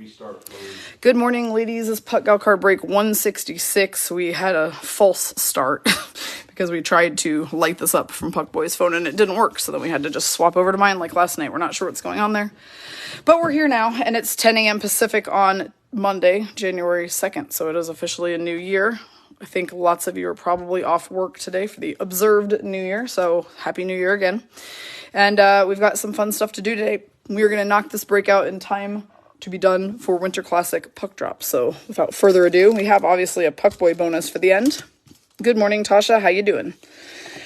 restart, please. Good morning, ladies. This is Puck Gal card break 166. We had a false start because we tried to light this up from Puckboy's phone and it didn't work. So then we had to just swap over to mine like last night. We're not sure what's going on there. But we're here now, and it's 10 a.m. Pacific on Monday, January 2nd. So it is officially a new year. I think lots of you are probably off work today for the observed new year. So happy new year again. And we've got some fun stuff to do today. We're going to knock this break out in time to be done for Winter Classic puck drop. So without further ado, we have obviously a Puckboy bonus for the end. Good morning, Tasha. How you doing?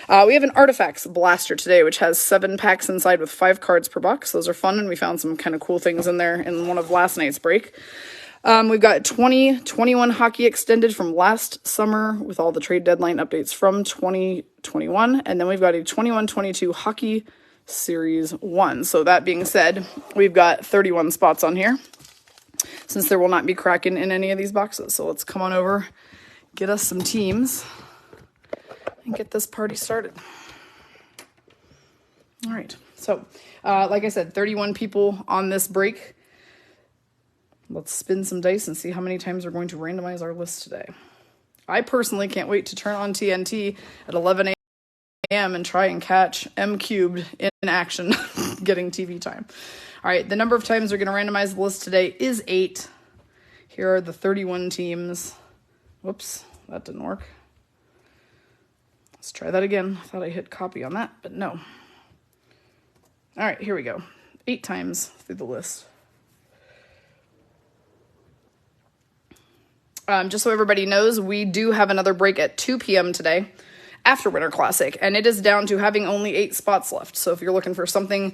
We have an Artifacts Blaster today, which has 7 packs inside with 5 cards per box. Those are fun, and we found some kind of cool things in there in one of last night's break. We've got 2021 hockey extended from last summer with all the trade deadline updates from 2021. And then we've got a 21-22 hockey Series 1. So that being said, we've got 31 spots on here since there will not be Kraken in any of these boxes. So let's come on over, get us some teams, and get this party started. All right. So, like I said, 31 people on this break. Let's spin some dice and see how many times we're going to randomize our list today. I personally can't wait to turn on TNT at 11 a.m. and try and catch M cubed in action getting TV time. All right, the number of times we're going to randomize the list today is 8. Here are the 31 teams. Whoops, that didn't work. Let's try that again. I thought I hit copy on that, but no. All right, here we go. 8 times through the list. Just so everybody knows, we do have another break at 2 p.m. today after Winter Classic, and it is down to having only 8 spots left. So if you're looking for something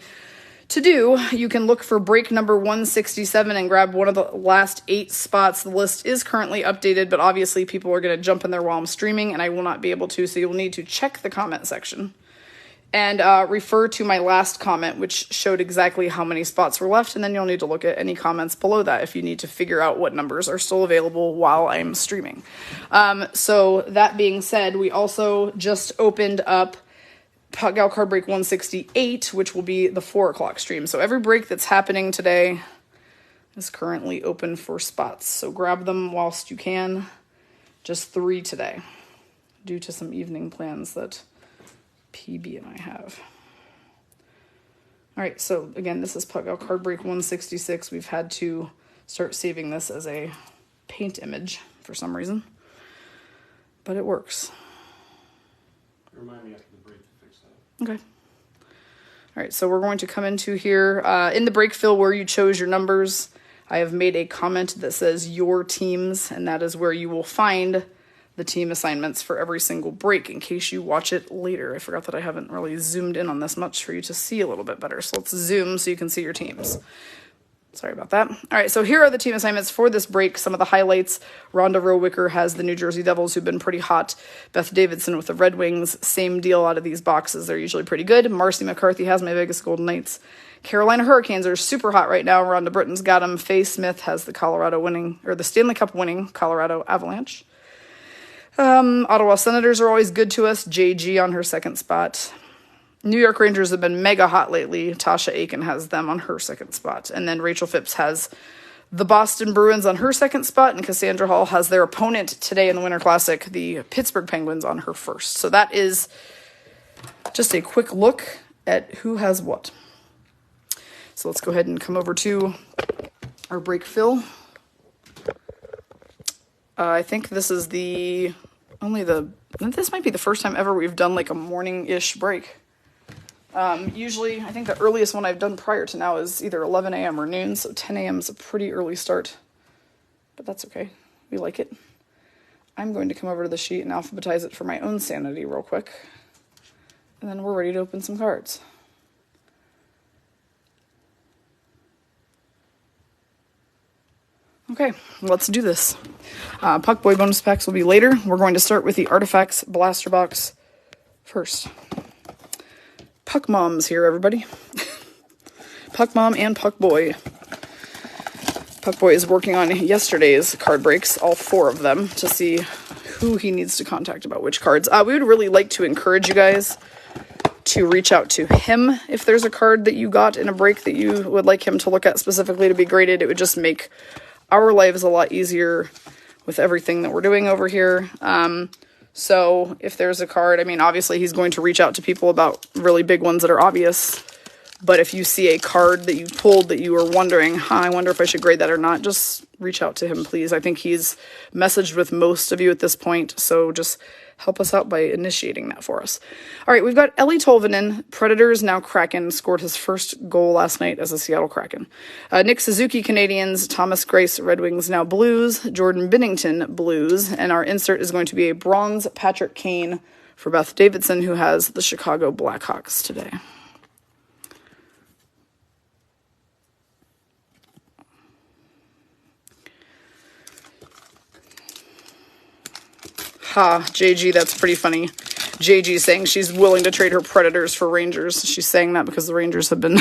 to do, you can look for break number 167 and grab one of the last 8 spots. The list is currently updated, but obviously people are going to jump in there while I'm streaming, and I will not be able to, so you'll need to check the comment section and refer to my last comment, which showed exactly how many spots were left, and then you'll need to look at any comments below that if you need to figure out what numbers are still available while I'm streaming. So that being said, we also just opened up Puck Gal Card Break 168, which will be the 4 o'clock stream. So every break that's happening today is currently open for spots. So grab them whilst you can. Just 3 today, due to some evening plans that PB and I have. All right, so again, this is Puck Gal Card Break 166. We've had to start saving this as a paint image for some reason, but it works. Remind me after the break to fix that. Okay. All right, so we're going to come into here. In the break fill where you chose your numbers, I have made a comment that says your teams, and that is where you will find the team assignments for every single break in case you watch it later. I forgot that I haven't really zoomed in on this much for you to see a little bit better. So let's zoom so you can see your teams. Sorry about that. All right, so here are the team assignments for this break. Some of the highlights. Rhonda Rowicker has the New Jersey Devils, who've been pretty hot. Beth Davidson with the Red Wings. Same deal out of these boxes. They're usually pretty good. Marcy McCarthy has my Vegas Golden Knights. Carolina Hurricanes are super hot right now. Rhonda Britton's got them. Faye Smith has the the Stanley Cup winning Colorado Avalanche. Ottawa Senators are always good to us. JG on her second spot. New York Rangers have been mega hot lately. Tasha Aiken has them on her second spot. And then Rachel Phipps has the Boston Bruins on her second spot. And Cassandra Hall has their opponent today in the Winter Classic, the Pittsburgh Penguins, on her first. So that is just a quick look at who has what. So let's go ahead and come over to our break fill. I think this is this might be the first time ever we've done like a morning-ish break. Usually, I think the earliest one I've done prior to now is either 11 a.m. or noon, so 10 a.m. is a pretty early start. But that's okay. We like it. I'm going to come over to the sheet and alphabetize it for my own sanity real quick. And then we're ready to open some cards. Okay, let's do this. Puckboy bonus packs will be later. We're going to start with the Artifacts Blaster Box first. Puck Mom's here, everybody. Puck Mom and Puckboy. Puckboy is working on yesterday's card breaks, all 4 of them, to see who he needs to contact about which cards. We would really like to encourage you guys to reach out to him if there's a card that you got in a break that you would like him to look at specifically to be graded. It would just make our lives a lot easier with everything that we're doing over here. So if there's a card, I mean, obviously he's going to reach out to people about really big ones that are obvious. But if you see a card that you pulled that you were wondering, I wonder if I should grade that or not, just reach out to him, please. I think he's messaged with most of you at this point, so just help us out by initiating that for us. All right, we've got Ellie Tolvanen, Predators, now Kraken, scored his first goal last night as a Seattle Kraken. Nick Suzuki, Canadians, Thomas Grace, Red Wings, now Blues, Jordan Binnington, Blues, and our insert is going to be a bronze Patrick Kane for Beth Davidson, who has the Chicago Blackhawks today. Ha, JG, that's pretty funny. JG saying she's willing to trade her Predators for Rangers. She's saying that because the Rangers have been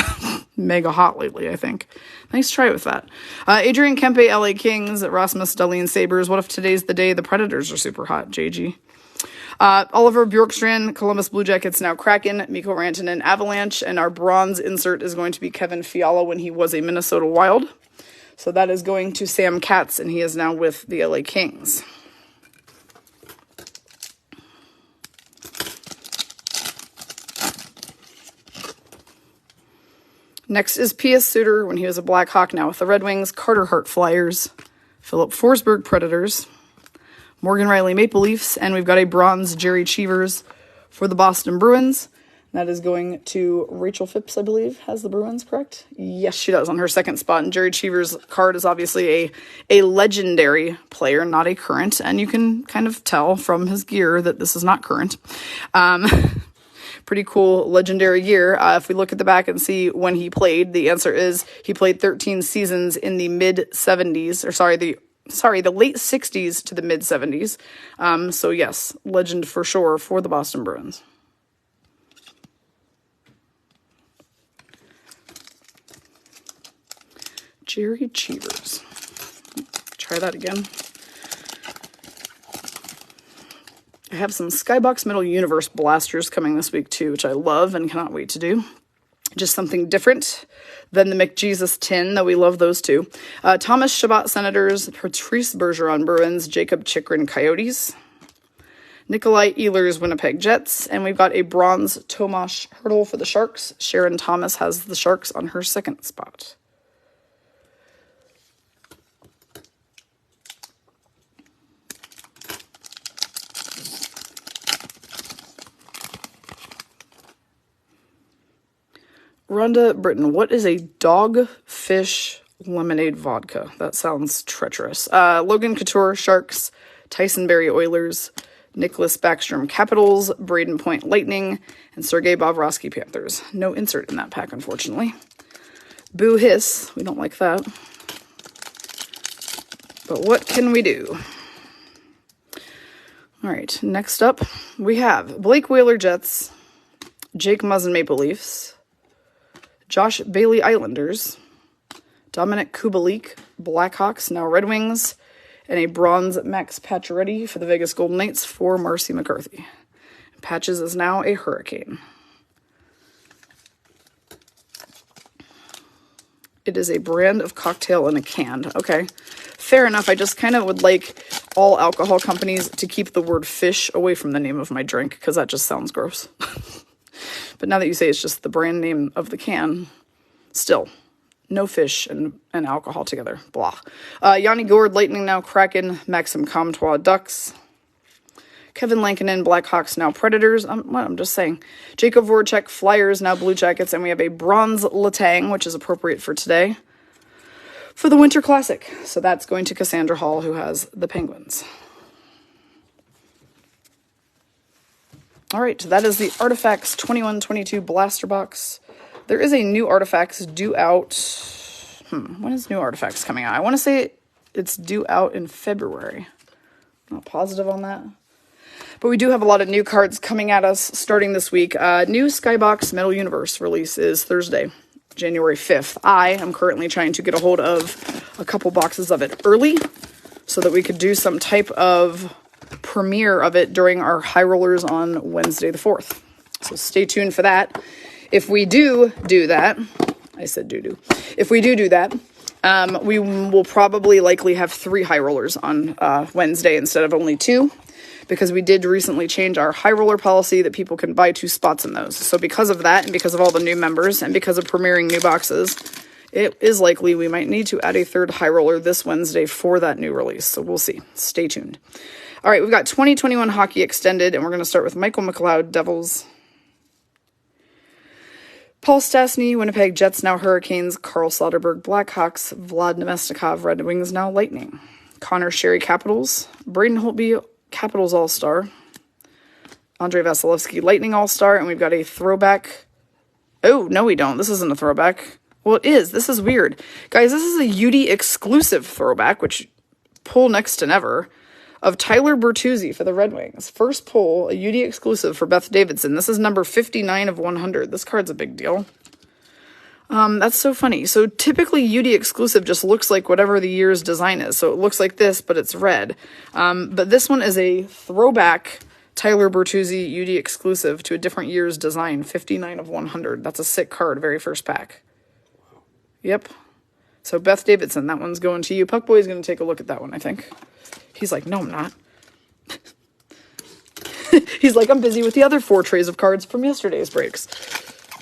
mega hot lately, I think. Nice try with that. Adrian Kempe, LA Kings, Rasmus Dahlin, Sabres. What if today's the day the Predators are super hot, JG? Oliver Bjorkstrand, Columbus Blue Jackets, now Kraken, Mikko Rantanen, Avalanche, and our bronze insert is going to be Kevin Fiala when he was a Minnesota Wild. So that is going to Sam Katz, and he is now with the LA Kings. Next is P.S. Suter when he was a Blackhawk, now with the Red Wings, Carter Hart Flyers, Philip Forsberg Predators, Morgan Riley Maple Leafs, and we've got a bronze Jerry Cheevers for the Boston Bruins. That is going to Rachel Phipps, I believe, has the Bruins, correct? Yes, she does, on her second spot. And Jerry Cheevers' card is obviously a legendary player, not a current, and you can kind of tell from his gear that this is not current. Pretty cool legendary year. If we look at the back and see when he played, the answer is he played 13 seasons in the mid-70s, the late 60s to the mid-70s. So yes, legend for sure for the Boston Bruins. Jerry Cheevers. Try that again. I have some Skybox Metal Universe blasters coming this week too, which I love and cannot wait to do. Just something different than the McJesus tin, though we love those too. Thomas Chabot Senators, Patrice Bergeron Bruins, Jacob Chychrun Coyotes, Nikolai Ehlers Winnipeg Jets, and we've got a bronze Tomas Hertl for the Sharks. Sharon Thomas has the Sharks on her second spot. Rhonda Britton, what is a dogfish lemonade vodka? That sounds treacherous. Logan Couture, Sharks, Tyson Berry Oilers, Nicholas Backstrom Capitals, Braden Point Lightning, and Sergei Bobrovsky Panthers. No insert in that pack, unfortunately. Boo hiss, we don't like that. But what can we do? All right, next up, we have Blake Wheeler Jets, Jake Muzzin Maple Leafs, Josh Bailey Islanders, Dominic Kubalik Blackhawks, now Red Wings, and a bronze Max Pacioretty for the Vegas Golden Knights for Marcy McCarthy. Patches is now a Hurricane. It is a brand of cocktail in a can. Okay, fair enough. I just kind of would like all alcohol companies to keep the word fish away from the name of my drink, because that just sounds gross. But now that you say it's just the brand name of the can, still, no fish and alcohol together. Blah. Yanni Gourde, Lightning, now Kraken. Maxim Comtois, Ducks. Kevin Lankinen, Blackhawks, now Predators. I'm just saying. Jacob Voracek, Flyers, now Blue Jackets. And we have a bronze Letang, which is appropriate for today, for the Winter Classic. So that's going to Cassandra Hall, who has the Penguins. All right, that is the Artifacts 21-22 Blaster Box. There is a new Artifacts due out. When is new Artifacts coming out? I want to say it's due out in February. I'm not positive on that. But we do have a lot of new cards coming at us starting this week. New Skybox Metal Universe release is Thursday, January 5th. I am currently trying to get a hold of a couple boxes of it early so that we could do some type of premiere of it during our High Rollers on Wednesday the 4th. So stay tuned for that. If we do that, I said do. If we do that, we will probably likely have 3 high rollers on Wednesday instead of only 2, because we did recently change our high roller policy that people can buy 2 spots in those. So because of that, and because of all the new members, and because of premiering new boxes, it is likely we might need to add a 3rd high roller this Wednesday for that new release. So we'll see. Stay tuned. All right, we've got 2021 Hockey Extended, and we're going to start with Michael McLeod, Devils. Paul Stastny, Winnipeg Jets, now Hurricanes. Carl Soderberg, Blackhawks. Vlad Nemestikov, Red Wings, now Lightning. Connor Sherry, Capitals. Braden Holtby, Capitals All-Star. Andrei Vasilevsky, Lightning All-Star. And we've got a throwback. Oh, no we don't. This isn't a throwback. Well, it is. This is weird. Guys, this is a UD exclusive throwback, which pull next to never, of Tyler Bertuzzi for the Red Wings. First pull, a UD exclusive for Beth Davidson. This is number 59 of 100. This card's a big deal. That's so funny. So typically UD exclusive just looks like whatever the year's design is. So it looks like this, but it's red. But this one is a throwback Tyler Bertuzzi UD exclusive to a different year's design. 59 of 100. That's a sick card, very first pack. Yep. So Beth Davidson, that one's going to you. Puckboy is going to take a look at that one, I think. He's like, no, I'm not. He's like, I'm busy with the other 4 trays of cards from yesterday's breaks.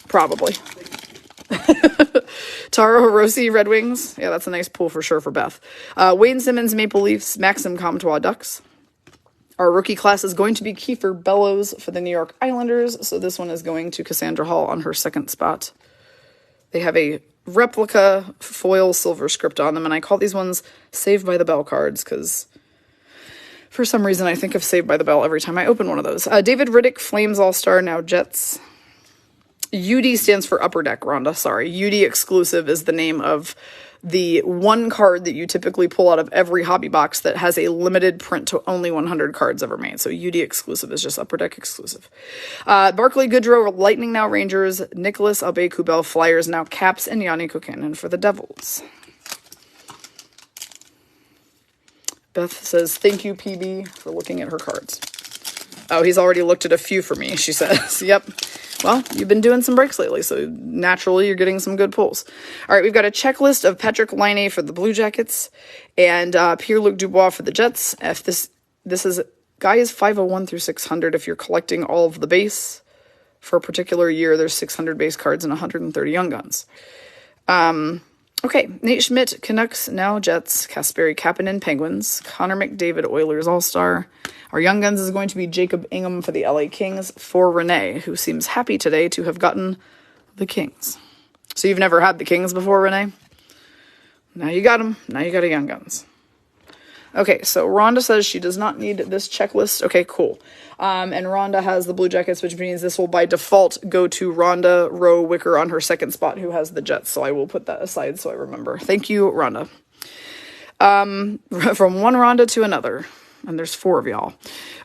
Probably. Taro Hirose, Red Wings. Yeah, that's a nice pull for sure for Beth. Wayne Simmons, Maple Leafs. Maxim Comtois, Ducks. Our rookie class is going to be Kiefer Bellows for the New York Islanders. So this one is going to Cassandra Hall on her 2nd spot. They have a replica foil silver script on them, and I call these ones Saved by the Bell cards because for some reason I think of Saved by the Bell every time I open one of those. David Riddick, Flames All-Star, now Jets. UD stands for Upper Deck, Rhonda, sorry. UD exclusive is the name of the one card that you typically pull out of every hobby box that has a limited print to only 100 cards ever made. So UD exclusive is just Upper Deck exclusive. Barclay Goodrow, Lightning, now Rangers. Nicholas Aube-Kubel, Flyers, now Caps. And Yanni Kokanen for the Devils. Beth says, thank you, PB, for looking at her cards. Oh, he's already looked at a few for me, she says. Yep. Well, you've been doing some breaks lately, so naturally you're getting some good pulls. All right, we've got a checklist of Patrick Laine for the Blue Jackets and Pierre-Luc Dubois for the Jets. If this is, guy is 501 through 600 if you're collecting all of the base. For a particular year, there's 600 base cards and 130 Young Guns. Okay, Nate Schmidt, Canucks, now Jets. Kasperi Kapanen, Penguins. Connor McDavid, Oilers All-Star. Our Young Guns is going to be Jacob Ingham for the LA Kings for Renee, who seems happy today to have gotten the Kings. So you've never had the Kings before, Renee? Now you got them. Now you got a Young Guns. Okay, so Rhonda says she does not need this checklist. Okay, cool. And Rhonda has the Blue Jackets, which means this will by default go to Rhonda Rowe Wicker on her 2nd spot, who has the Jets. So I will put that aside so I remember. Thank you, Rhonda. From one Rhonda to another. And there's 4 of y'all.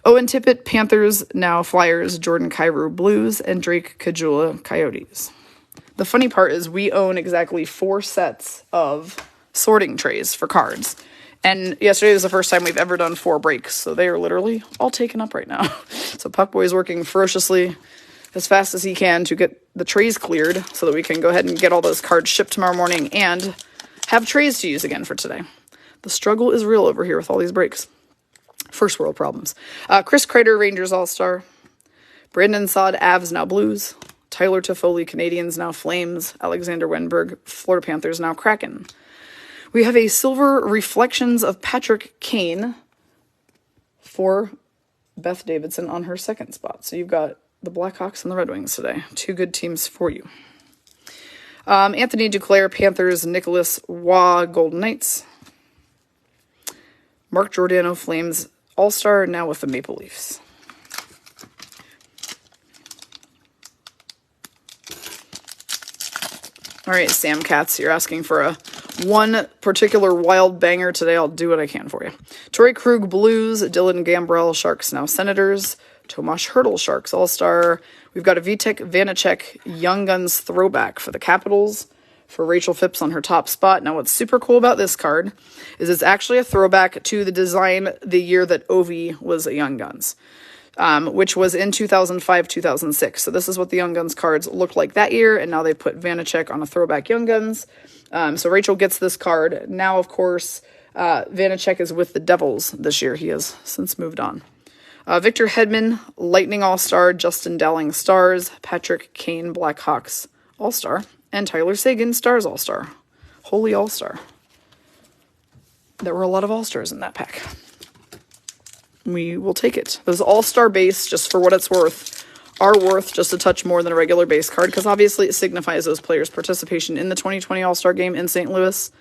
Owen Tippett, Panthers, now Flyers. Jordan Kyrou, Blues. And Drake Caggiula, Coyotes. The funny part is we own exactly 4 sets of sorting trays for cards. And yesterday was the first time we've ever done 4 breaks. So they are literally all taken up right now. So Puckboy is working ferociously as fast as he can to get the trays cleared so that we can go ahead and get all those cards shipped tomorrow morning and have trays to use again for today. The struggle is real over here with all these breaks. First world problems. Chris Kreider, Rangers All-Star. Brandon Saad, Avs, now Blues. Tyler Toffoli, Canadians, now Flames. Alexander Wenberg, Florida Panthers, now Kraken. We have a silver Reflections of Patrick Kane for Beth Davidson on her 2nd spot. So you've got the Blackhawks and the Red Wings today. 2 good teams for you. Anthony Duclair, Panthers. Nicholas Waugh, Golden Knights. Mark Giordano, Flames All-Star, now with the Maple Leafs. All right, Sam Katz, you're asking for one particular wild banger today. I'll do what I can for you. Torrey Krug, Blues. Dylan Gambrell, Sharks, now Senators. Tomas Hertl, Sharks All-Star. We've got a Vitek Vanacek Young Guns throwback for the Capitals for Rachel Phipps on her top spot. Now, what's super cool about this card is it's actually a throwback to the design the year that Ovi was a Young Guns. which was in 2005-2006. So this is what the Young Guns cards looked like that year, and now they put Vanacek on a throwback Young Guns. So Rachel gets this card. Now, of course, Vanacek is with the Devils this year. He has since moved on. Victor Hedman, Lightning All-Star, Justin Dowling, Stars, Patrick Kane, Blackhawks All-Star, and Tyler Seguin, Stars All-Star. Holy All-Star. There were a lot of All-Stars in that pack. We will take it. Those All-Star base, just for what it's worth, are worth just a touch more than a regular base card, because obviously it signifies those players' participation in the 2020 All-Star Game in St. Louis.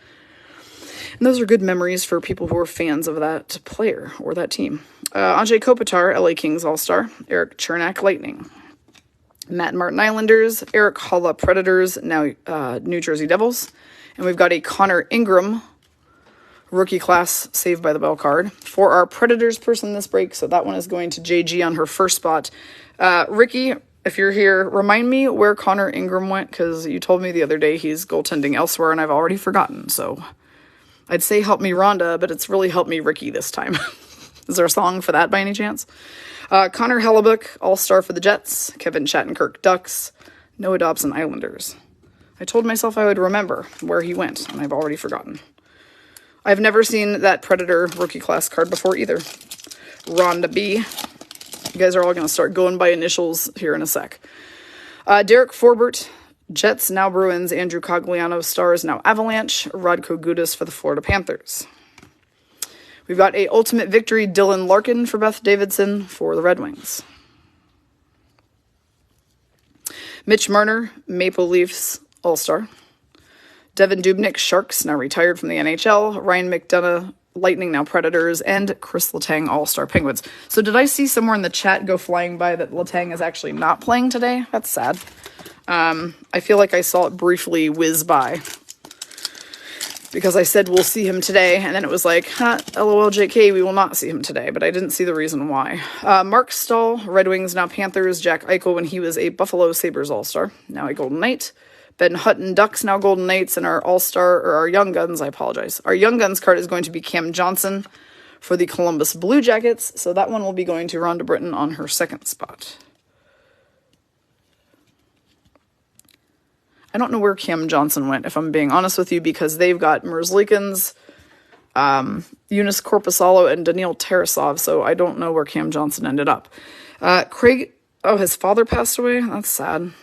And those are good memories for people who are fans of that player or that team. Andrzej Kopitar, LA Kings All-Star. Eric Chernak, Lightning. Matt Martin, Islanders. Eric Holla, Predators, now New Jersey Devils. And we've got a Connor Ingram rookie class Saved by the Bell card for our Predators person this break. So that one is going to JG on her first spot. Ricky, if you're here, remind me where Connor Ingram went, because you told me the other day he's goaltending elsewhere and I've already forgotten. So I'd say help me Rhonda, but it's really help me Ricky this time. Is there a song for that by any chance? Connor Hellebuck, All-Star for the Jets. Kevin Shattenkirk, Ducks. Noah Dobson, Islanders. I told myself I would remember where he went, and I've already forgotten. I've never seen that Predator rookie class card before either. Rhonda B. You guys are all going to start going by initials here in a sec. Derek Forbert, Jets, now Bruins. Andrew Cogliano, Stars, now Avalanche. Radko Gudas for the Florida Panthers. We've got a Ultimate Victory Dylan Larkin for Beth Davidson for the Red Wings. Mitch Marner, Maple Leafs All-Star. Devin Dubnyk, Sharks, now retired from the NHL. Ryan McDonough, Lightning, now Predators. And Chris Letang, All-Star Penguins. So did I see somewhere in the chat go flying by that Letang is actually not playing today? That's sad. I feel like I saw it briefly whiz by, because I said we'll see him today, and then it was like, LOL JK, we will not see him today, but I didn't see the reason why. Mark Stahl, Red Wings, now Panthers. Jack Eichel, when he was a Buffalo Sabres All-Star, now a Golden Knight. Ben Hutton, Ducks, now Golden Knights, and our All-Star, or our Young Guns, I apologize. Our Young Guns card is going to be Cam Johnson for the Columbus Blue Jackets, so that one will be going to Rhonda Britton on her second spot. I don't know where Cam Johnson went, if I'm being honest with you, because they've got Merzlikins, Eunice Korpisalo, and Daniil Tarasov, so I don't know where Cam Johnson ended up. Craig, his father passed away? That's sad.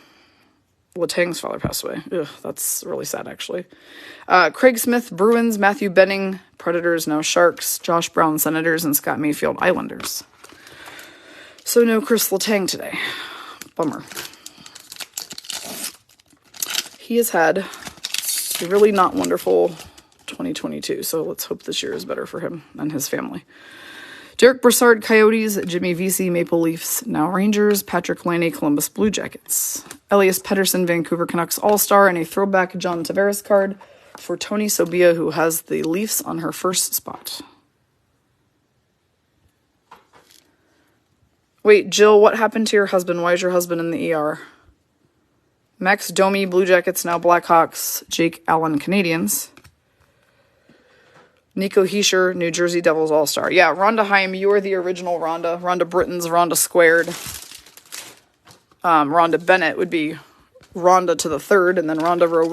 Letang's father passed away. Ugh, that's really sad, actually. Craig Smith, Bruins. Matthew Benning, Predators, now Sharks. Josh Brown, Senators, and Scott Mayfield, Islanders. So no Chris Letang today. Bummer. He has had a really not wonderful 2022, so let's hope this year is better for him and his family. Derek Brassard, Coyotes. Jimmy Vesey, Maple Leafs, now Rangers. Patrick Laine, Columbus Blue Jackets. Elias Pettersson, Vancouver Canucks All-Star, and a throwback John Tavares card for Tony Sobia, who has the Leafs on her first spot. Wait, Jill, what happened to your husband? Why is your husband in the ER? Max Domi, Blue Jackets, now Blackhawks. Jake Allen, Canadians. Nico Hischier, New Jersey Devils All-Star. Yeah, Rhonda Heim, you are the original Rhonda. Rhonda Britton's Rhonda squared. Rhonda Bennett would be Rhonda to the third, and then Rhonda Rowe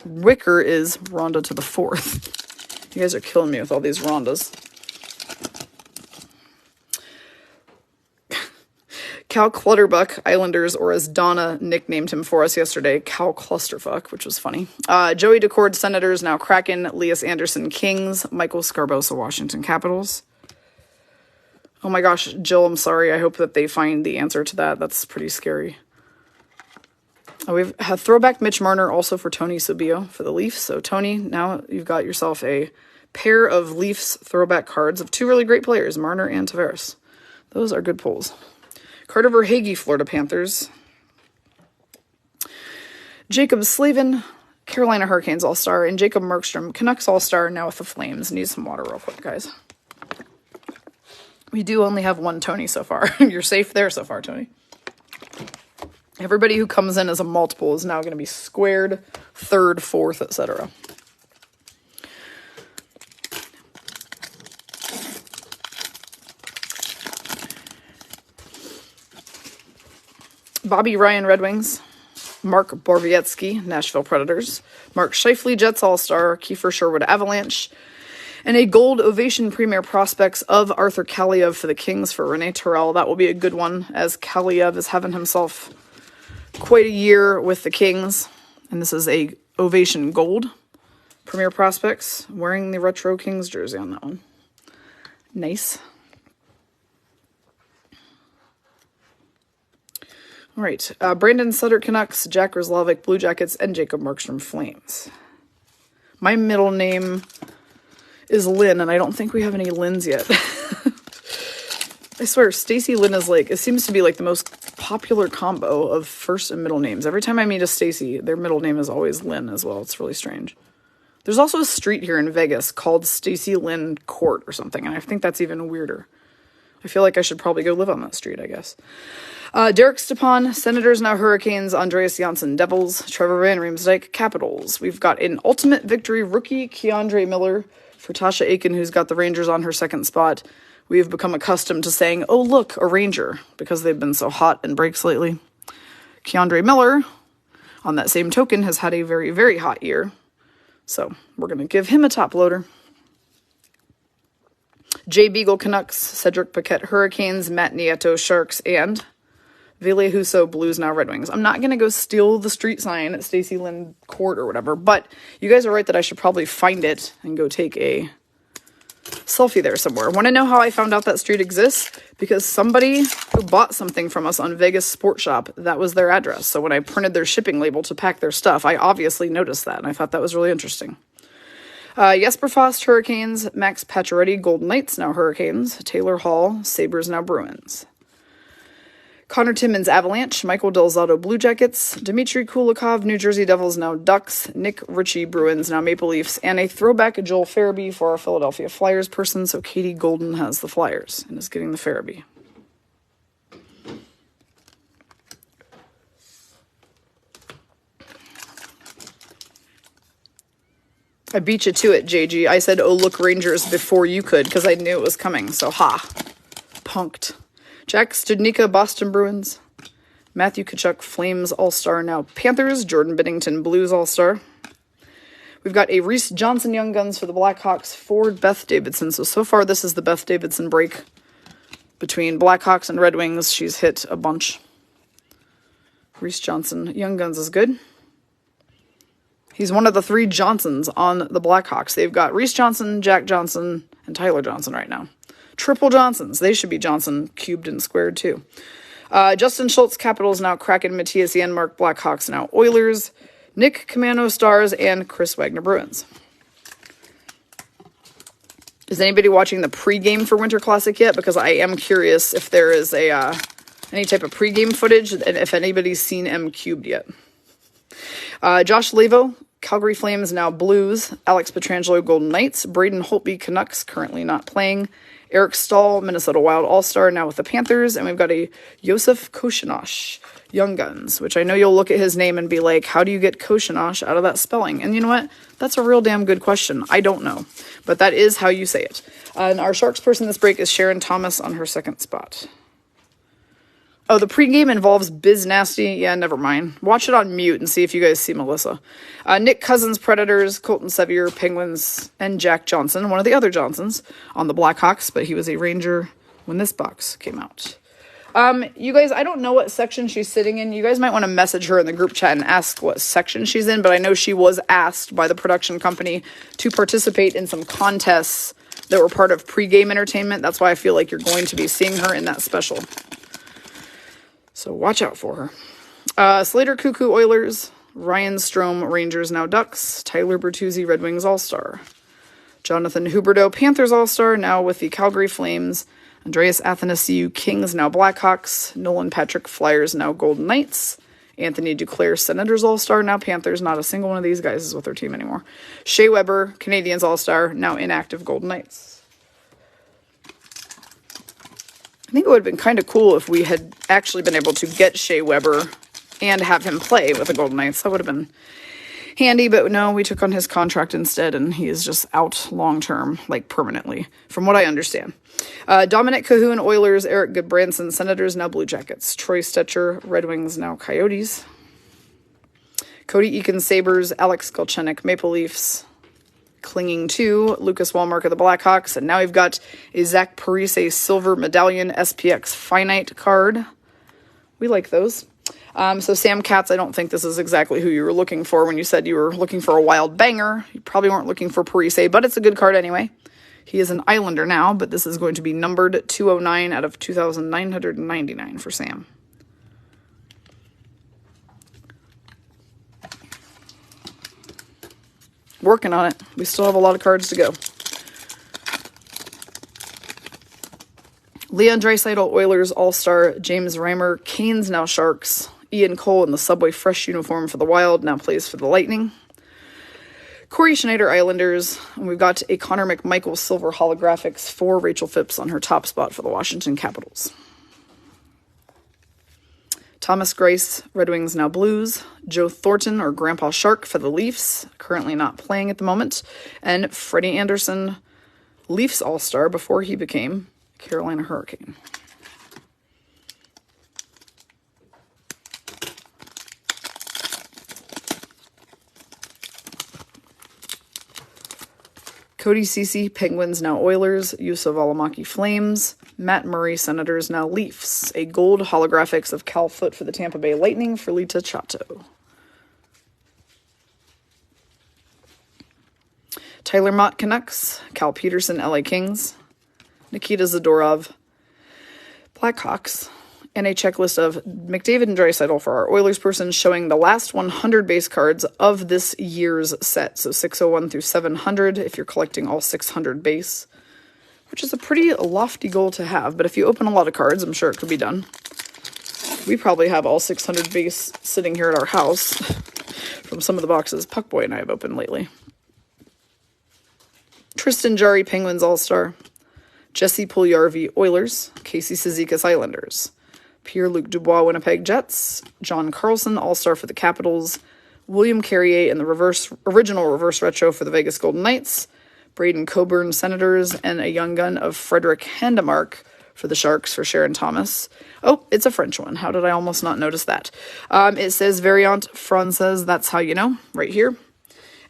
Wicker is Rhonda to the fourth. You guys are killing me with all these Rhondas. Cal Clutterbuck, Islanders, or as Donna nicknamed him for us yesterday, Cal Clusterfuck, which was funny. Joey Decord, Senators, now Kraken. Elias Anderson, Kings. Michael Scarbosa, Washington Capitals. Oh my gosh, Jill, I'm sorry. I hope that they find the answer to that. That's pretty scary. We've had throwback Mitch Marner also for Tony Sobio for the Leafs. So Tony, now you've got yourself a pair of Leafs throwback cards of two really great players, Marner and Tavares. Those are good pulls. Carter Verhaeghe, Florida Panthers. Jacob Slavin, Carolina Hurricanes All-Star. And Jacob Markstrom, Canucks All-Star, now with the Flames. Need some water real quick, guys. We do only have one Tony so far. You're safe there so far, Tony. Everybody who comes in as a multiple is now going to be squared, third, fourth, etc. Bobby Ryan, Red Wings. Mark Borowiecki, Nashville Predators. Mark Scheifele, Jets All-Star. Kiefer Sherwood, Avalanche. And a gold ovation premier prospects of Arthur Kaliev for the Kings for Rene Terrell. That will be a good one, as Kaliev is having himself quite a year with the Kings. And this is a ovation gold premier prospects, wearing the retro Kings jersey on that one. Nice. All right, Brandon Sutter, Canucks, Jack Roslovic, Blue Jackets, and Jacob Markstrom, Flames. My middle name is Lynn, and I don't think we have any Lynns yet. I swear, Stacy Lynn is like, it seems to be like the most popular combo of first and middle names. Every time I meet a Stacy, their middle name is always Lynn as well. It's really strange. There's also a street here in Vegas called Stacy Lynn Court or something, and I think that's even weirder. I feel like I should probably go live on that street, I guess. Derek Stepan, Senators, now Hurricanes. Andreas Janssen, Devils. Trevor Van Riemsdyk, Capitals. We've got an ultimate victory rookie, Keandre Miller, for Tasha Aiken, who's got the Rangers on her second spot. We have become accustomed to saying, oh, look, a Ranger, because they've been so hot in breaks lately. Keandre Miller, on that same token, has had a very, very hot year. So we're going to give him a top loader. Jay Beagle, Canucks. Cedric Paquette, Hurricanes. Matt Nieto, Sharks. And Ville Husso, Blues, now Red Wings. I'm not going to go steal the street sign at Stacy Lynn Court or whatever, but you guys are right that I should probably find it and go take a selfie there somewhere. Want to know how I found out that street exists? Because somebody who bought something from us on Vegas Sport Shop, that was their address. So when I printed their shipping label to pack their stuff, I obviously noticed that, and I thought that was really interesting. Jesper Fast, Hurricanes. Max Pacioretty, Golden Knights, now Hurricanes. Taylor Hall, Sabres, now Bruins. Connor Timmins, Avalanche. Michael Delzato, Blue Jackets. Dmitry Kulikov, New Jersey Devils, now Ducks. Nick Ritchie, Bruins, now Maple Leafs. And a throwback Joel Farabee for our Philadelphia Flyers person. So Katie Golden has the Flyers and is getting the Farabee. I beat you to it, JG. I said, oh, look, Rangers, before you could, because I knew it was coming. So, ha. Punked. Jack Studnicka, Boston Bruins. Matthew Tkachuk, Flames All-Star, now Panthers. Jordan Binnington, Blues All-Star. We've got a Reese Johnson Young Guns for the Blackhawks for Beth Davidson. So far, this is the Beth Davidson break between Blackhawks and Red Wings. She's hit a bunch. Reese Johnson Young Guns is good. He's one of the three Johnsons on the Blackhawks. They've got Reese Johnson, Jack Johnson, and Tyler Johnson right now. Triple Johnsons. They should be Johnson cubed and squared too. Justin Schultz, Capitals, now Kraken. Matthias Janmark, Blackhawks, now Oilers. Nick Commando, Stars, and Chris Wagner, Bruins. Is anybody watching the pregame for Winter Classic yet? Because I am curious if there is any type of pregame footage and if anybody's seen M cubed yet. Josh Levo, Calgary Flames, now Blues. Alex Pietrangelo, Golden Knights. Braden Holtby, Canucks, currently not playing. Eric Stahl, Minnesota Wild All-Star, now with the Panthers. And we've got a Josef Koshinosh, Young Guns, which I know you'll look at his name and be like, how do you get Koshinosh out of that spelling? And you know what? That's a real damn good question. I don't know. But that is how you say it. And our Sharks person this break is Sharon Thomas on her second spot. Oh, the pregame involves Biz Nasty. Yeah, never mind. Watch it on mute and see if you guys see Melissa. Nick Cousins, Predators, Colton Sevier, Penguins, and Jack Johnson, one of the other Johnsons, on the Blackhawks, but he was a Ranger when this box came out. You guys, I don't know what section she's sitting in. You guys might want to message her in the group chat and ask what section she's in, but I know she was asked by the production company to participate in some contests that were part of pregame entertainment. That's why I feel like you're going to be seeing her in that special. So watch out for her. Slater Cuckoo, Oilers. Ryan Strome, Rangers, now Ducks. Tyler Bertuzzi, Red Wings All-Star. Jonathan Huberdeau, Panthers All-Star, now with the Calgary Flames. Andreas Athanasiou, Kings, now Blackhawks. Nolan Patrick, Flyers, now Golden Knights. Anthony Duclair, Senators All-Star, now Panthers. Not a single one of these guys is with their team anymore. Shea Weber, Canadiens All-Star, now inactive Golden Knights. I think it would have been kind of cool if we had actually been able to get Shea Weber and have him play with the Golden Knights. That would have been handy, but no, we took on his contract instead, and he is just out long-term, like permanently, from what I understand. Dominic Cahoon, Oilers. Eric Goodbranson, Senators, now Blue Jackets. Troy Stetcher, Red Wings, now Coyotes. Cody Eakin, Sabres. Alex Galchenyuk, Maple Leafs. Clinging to Lucas Wallmark of the Blackhawks. And now we've got a Zach Parise Silver Medallion SPX Finite card. We like those. So Sam Katz, I don't think this is exactly who you were looking for when you said you were looking for a wild banger. You probably weren't looking for Parise, but it's a good card anyway. He is an Islander now, but this is going to be numbered 209 out of 2,999 for Sam. Working on it. We still have a lot of cards to go. Leon Draisaitl, Oilers All-Star. James Reimer, Canes, now Sharks. Ian Cole in the Subway Fresh uniform for the Wild, now plays for the Lightning. Corey Schneider, Islanders. And we've got a Connor McMichael Silver Holographics for Rachel Phipps on her top spot for the Washington Capitals. Thomas Greiss, Red Wings, now Blues. Joe Thornton, or Grandpa Shark, for the Leafs, currently not playing at the moment. And Freddie Anderson, Leafs All-Star, before he became Carolina Hurricane. Cody Ceci, Penguins, now Oilers. Yusuf Alamaki, Flames. Matt Murray, Senators, now Leafs. A gold holographics of Cal Foote for the Tampa Bay Lightning for Lita Chato. Tyler Mott, Canucks. Cal Peterson, LA Kings. Nikita Zadorov, Blackhawks. And a checklist of McDavid and Draisaitl for our Oilers person, showing the last 100 base cards of this year's set. So 601 through 700 if you're collecting all 600 base, which is a pretty lofty goal to have. But if you open a lot of cards, I'm sure it could be done. We probably have all 600 base sitting here at our house from some of the boxes Puckboy and I have opened lately. Tristan Jarry, Penguins All-Star. Jesse Puljujarvi, Oilers. Casey Cizikas, Islanders. Pierre-Luc Dubois, Winnipeg Jets. John Carlson, All-Star for the Capitals. William Carrier in the original reverse retro for the Vegas Golden Knights. Braden Coburn, Senators. And a young gun of Frederick Handemark for the Sharks for Sharon Thomas. Oh, it's a French one. How did I almost not notice that? It says Variant Française, that's how you know, right here.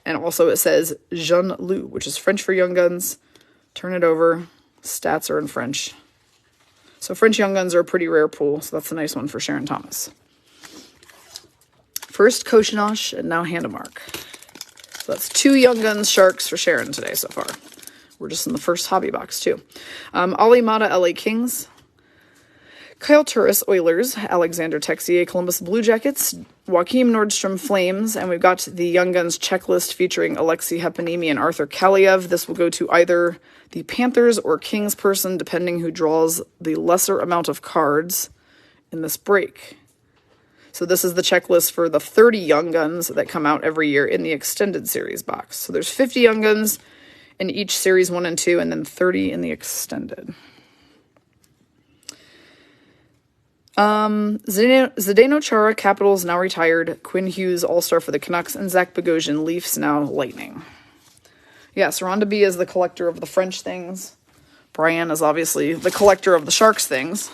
And also it says Jean Lou, which is French for young guns. Turn it over. Stats are in French. So French Young Guns are a pretty rare pool, so that's a nice one for Sharon Thomas. First Koshinosh, and now Handemark. So that's 2 Young Guns Sharks for Sharon today so far. We're just in the first hobby box, too. Ali Mata, LA Kings. Kyle Turris, Oilers. Alexander Texier, Columbus Blue Jackets. Joachim Nordstrom, Flames. And we've got the Young Guns checklist featuring Alexei Hepanimi and Arthur Kaliev. This will go to either the Panthers or Kings person, depending who draws the lesser amount of cards in this break. So this is the checklist for the 30 Young Guns that come out every year in the extended series box. So there's 50 Young Guns in each series 1 and 2, and then 30 in the extended. Zdeno Chara, Capitals, now retired. Quinn Hughes, All-Star for the Canucks. And Zach Bogosian, Leafs, now Lightning. Yes, Rhonda B is the collector of the French things. Brian is obviously the collector of the Sharks things.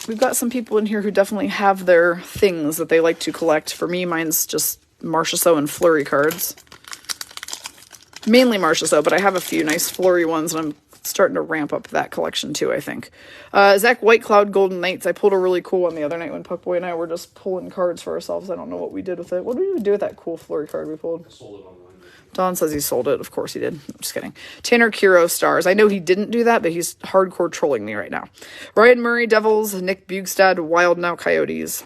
We've got some people in here who definitely have their things that they like to collect. For me, mine's just Marchessault and Fleury cards. Mainly Marchessault, but I have a few nice Fleury ones, and I'm starting to ramp up that collection too, I think. Zach Whitecloud, Golden Knights. I pulled a really cool one the other night when Puckboy and I were just pulling cards for ourselves. I don't know what we did with it. What did we even do with that cool Fleury card we pulled? I sold it online. Don says he sold it. Of course he did. I'm just kidding. Tanner Kiro, Stars. I know he didn't do that, but he's hardcore trolling me right now. Ryan Murray, Devils. Nick Bugstad, Wild, now Coyotes.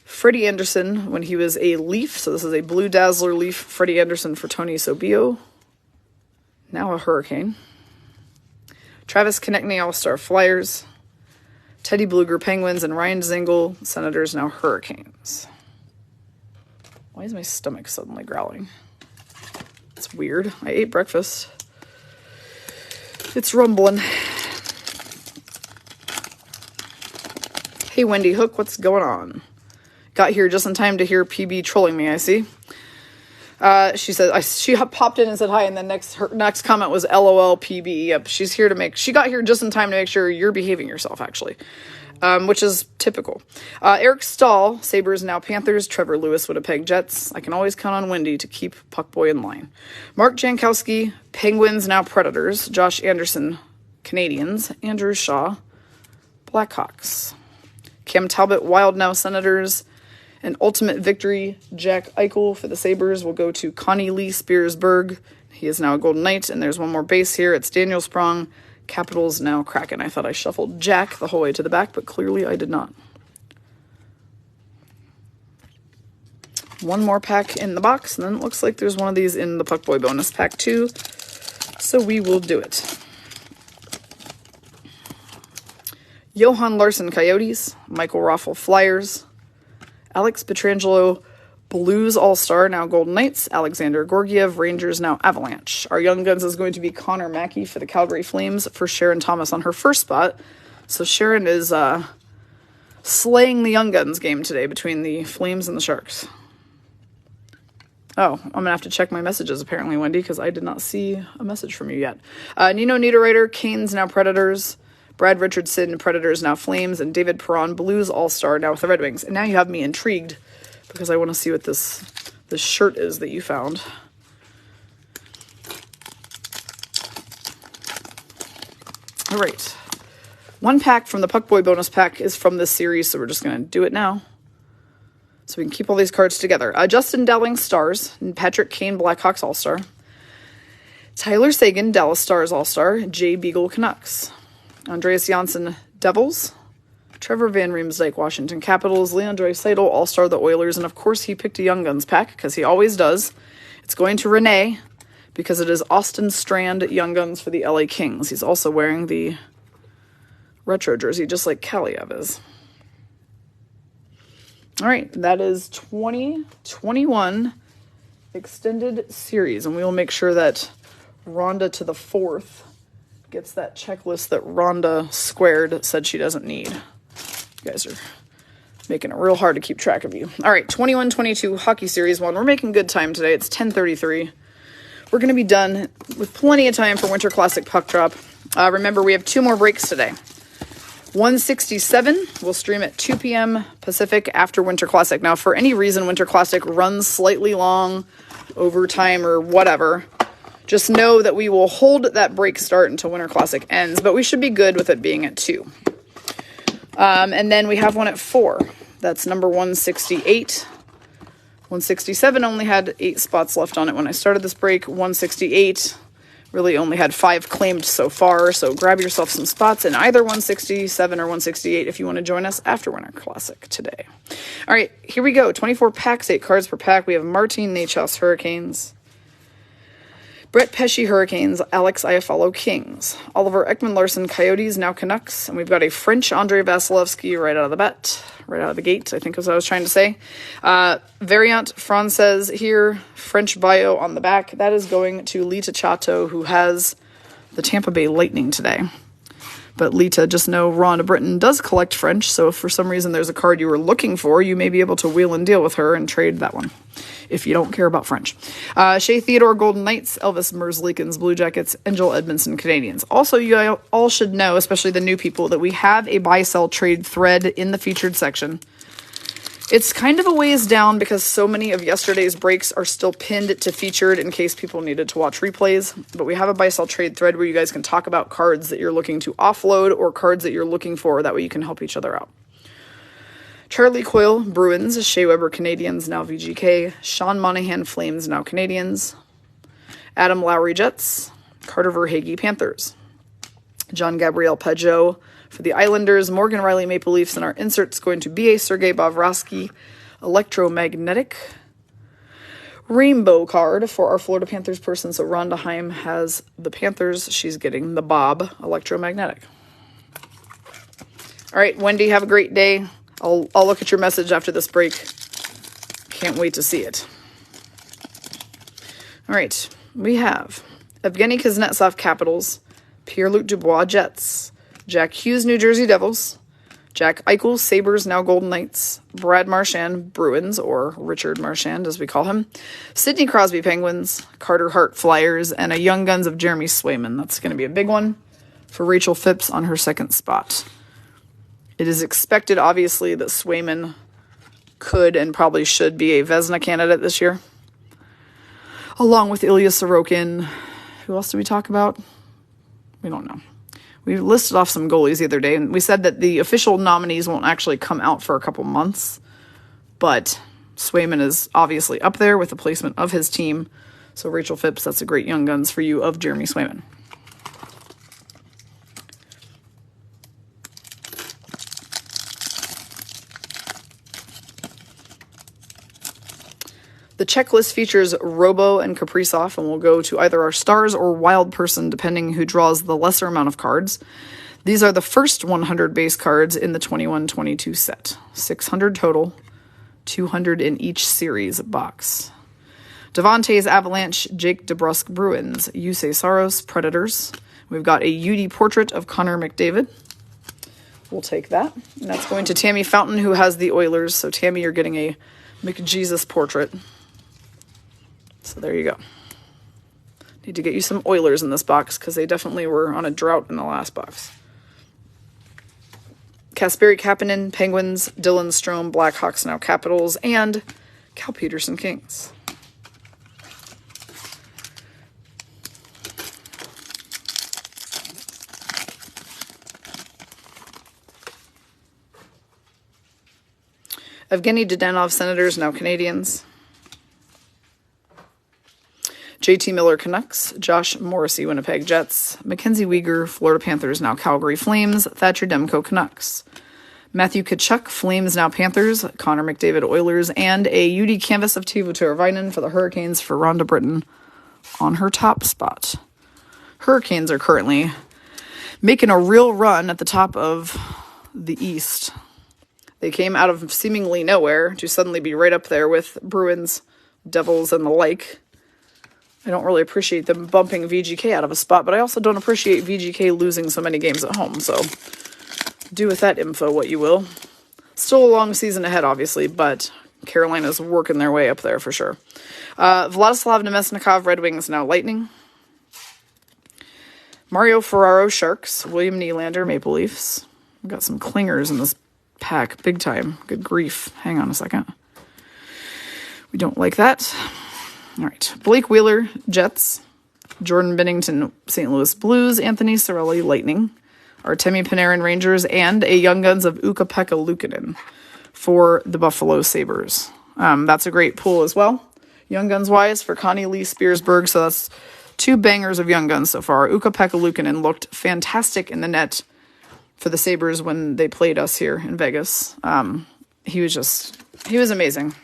Freddie Anderson, when he was a Leaf. So this is a Blue Dazzler Leaf. Freddie Anderson for Tony Sobio. Now a Hurricane. Travis Konechny, All-Star Flyers. Teddy Bluger, Penguins. And Ryan Zingle, Senators, now Hurricanes. Why is my stomach suddenly growling? It's weird. I ate breakfast. It's rumbling. Hey, Wendy Hook, what's going on? Got here just in time to hear PB trolling me, I see. She said, she popped in and said hi, and then her next comment was LOL PB. Yep, she got here just in time to make sure you're behaving yourself, actually. Which is typical. Eric Stahl, Sabres now Panthers. Trevor Lewis, Winnipeg Jets. I can always count on Wendy to keep Puckboy in line. Mark Jankowski, Penguins now Predators. Josh Anderson, Canadians. Andrew Shaw, Blackhawks. Cam Talbot, Wild now Senators. An ultimate victory, Jack Eichel for the Sabres will go to Connie Lee Spearsburg. He is now a Golden Knight, and there's one more base here. It's Daniel Sprong. Capitals now Kraken. I thought I shuffled Jack the whole way to the back, but clearly I did not. One more pack in the box, and then it looks like there's one of these in the Puckboy bonus pack too. So we will do it. Johan Larsson Coyotes, Michael Raffle Flyers, Alex Pietrangelo Blues All-Star, now Golden Knights. Alexander Gorgiev, Rangers, now Avalanche. Our Young Guns is going to be Connor Mackey for the Calgary Flames for Sharon Thomas on her first spot. So Sharon is slaying the Young Guns game today between the Flames and the Sharks. Oh, I'm going to have to check my messages apparently, Wendy, because I did not see a message from you yet. Nino Niederreiter, Canes, now Predators. Brad Richardson, Predators, now Flames. And David Perron, Blues All-Star, now with the Red Wings. And now you have me intrigued, because I want to see what this shirt is that you found. All right. One pack from the Puckboy bonus pack is from this series, so we're just going to do it now. So we can keep all these cards together. Justin Dowling, Stars. And Patrick Kane, Blackhawks All-Star. Tyler Sagan, Dallas Stars All-Star. Jay Beagle, Canucks. Andreas Janssen, Devils. Trevor Van Riemsdyk, Washington Capitals. Leon Draisaitl, All-Star, the Oilers. And, of course, he picked a Young Guns pack, because he always does. It's going to Renee, because it is Austin Strand, Young Guns for the LA Kings. He's also wearing the retro jersey, just like Kaliev is. All right, that is 2021 Extended Series. And we will make sure that Rhonda to the 4th gets that checklist that Rhonda Squared said she doesn't need. You guys are making it real hard to keep track of you. All right, 21-22 Hockey Series 1. We're making good time today. It's 10:33. We're going to be done with plenty of time for Winter Classic Puck Drop. Remember, we have 2 more breaks today. 167 will stream at 2 p.m. Pacific after Winter Classic. Now, for any reason Winter Classic runs slightly long, overtime, or whatever, just know that we will hold that break start until Winter Classic ends, but we should be good with it being at 2. And then we have one at 4. That's number 168. 167 only had 8 spots left on it when I started this break. 168 really only had 5 claimed so far, so grab yourself some spots in either 167 or 168 if you want to join us after Winter Classic today. All right, here we go. 24 packs, 8 cards per pack. We have Martin Necas Hurricanes, Brett Pesce Hurricanes, Alex Iafallo Kings, Oliver Ekman-Larsson Coyotes, now Canucks, and we've got a French Andrei Vasilevsky right out of the gate, I think is what I was trying to say. Variant Francaise here, French bio on the back. That is going to Lita Chato, who has the Tampa Bay Lightning today. But Lita, just know Rhonda Britton does collect French, so if for some reason there's a card you were looking for, you may be able to wheel and deal with her and trade that one, if you don't care about French. Shea Theodore, Golden Knights, Elvis Merzlikins, Blue Jackets, and Joel Edmondson, Canadians. Also, you all should know, especially the new people, that we have a buy-sell trade thread in the featured section. It's kind of a ways down because so many of yesterday's breaks are still pinned to featured in case people needed to watch replays. But we have a buy-sell trade thread where you guys can talk about cards that you're looking to offload or cards that you're looking for. That way you can help each other out. Charlie Coyle, Bruins. Shea Weber, Canadians, now VGK. Sean Monahan, Flames, now Canadians. Adam Lowry, Jets. Carter Verhaeghe, Panthers. John Gabriel Pajot for the Islanders. Morgan Riley, Maple Leafs, and our insert's going to be a Sergei Bobrovsky Electromagnetic Rainbow card for our Florida Panthers person. So Rhonda Heim has the Panthers. She's getting the Bob Electromagnetic. All right, Wendy, have a great day. I'll look at your message after this break. Can't wait to see it. All right, we have Evgeny Kuznetsov, Capitals. Pierre-Luc Dubois, Jets. Jack Hughes, New Jersey Devils. Jack Eichel, Sabres, now Golden Knights. Brad Marchand, Bruins, or Richard Marchand as we call him. Sidney Crosby, Penguins. Carter Hart, Flyers. And a Young Guns of Jeremy Swayman. That's going to be a big one for Rachel Phipps on her second spot. It is expected, obviously, that Swayman could and probably should be a Vezina candidate this year. Along with Ilya Sorokin. Who else did we talk about? We don't know. We listed off some goalies the other day, and we said that the official nominees won't actually come out for a couple months. But Swayman is obviously up there with the placement of his team. So Rachel Phipps, that's a great Young Guns for you of Jeremy Swayman. The checklist features Robo and Kaprizov, and we'll go to either our stars or wild person, depending who draws the lesser amount of cards. These are the first 100 base cards in the 21-22 set. 600 total, 200 in each series box. Devontae's Avalanche, Jake DeBrusk Bruins, Yusei Saros Predators. We've got a UD portrait of Connor McDavid. We'll take that. And that's going to Tammy Fountain, who has the Oilers. So Tammy, you're getting a McJesus portrait. So there you go. Need to get you some Oilers in this box because they definitely were on a drought in the last box. Kasperi Kapanen, Penguins, Dylan Strome, Blackhawks, now Capitals, and Cal Peterson, Kings. Evgeny Dadonov, Senators, now Canadiens. JT Miller, Canucks. Josh Morrissey, Winnipeg Jets. Mackenzie Weegar, Florida Panthers, now Calgary Flames. Thatcher Demko, Canucks. Matthew Tkachuk, Flames, now Panthers. Connor McDavid, Oilers. And a UD canvas of Teuvo Teravainen for the Hurricanes for Rhonda Britton on her top spot. Hurricanes are currently making a real run at the top of the East. They came out of seemingly nowhere to suddenly be right up there with Bruins, Devils, and the like. I don't really appreciate them bumping VGK out of a spot, but I also don't appreciate VGK losing so many games at home. So do with that info what you will. Still a long season ahead, obviously, but Carolina's working their way up there for sure. Vladislav Nemesnikov, Red Wings, now Lightning. Mario Ferraro, Sharks. William Nylander, Maple Leafs. We've got some clingers in this pack, big time. Good grief. Hang on a second. We don't like that. All right. Blake Wheeler, Jets. Jordan Binnington, St. Louis Blues. Anthony Cirelli, Lightning. Artemi Panarin, Rangers. And a Young Guns of Ukko-Pekka Luukkonen for the Buffalo Sabres. That's a great pool as well. Young Guns-wise for Connie Lee Spearsburg. So that's two bangers of Young Guns so far. Ukko-Pekka Luukkonen looked fantastic in the net for the Sabres when they played us here in Vegas. He was amazing.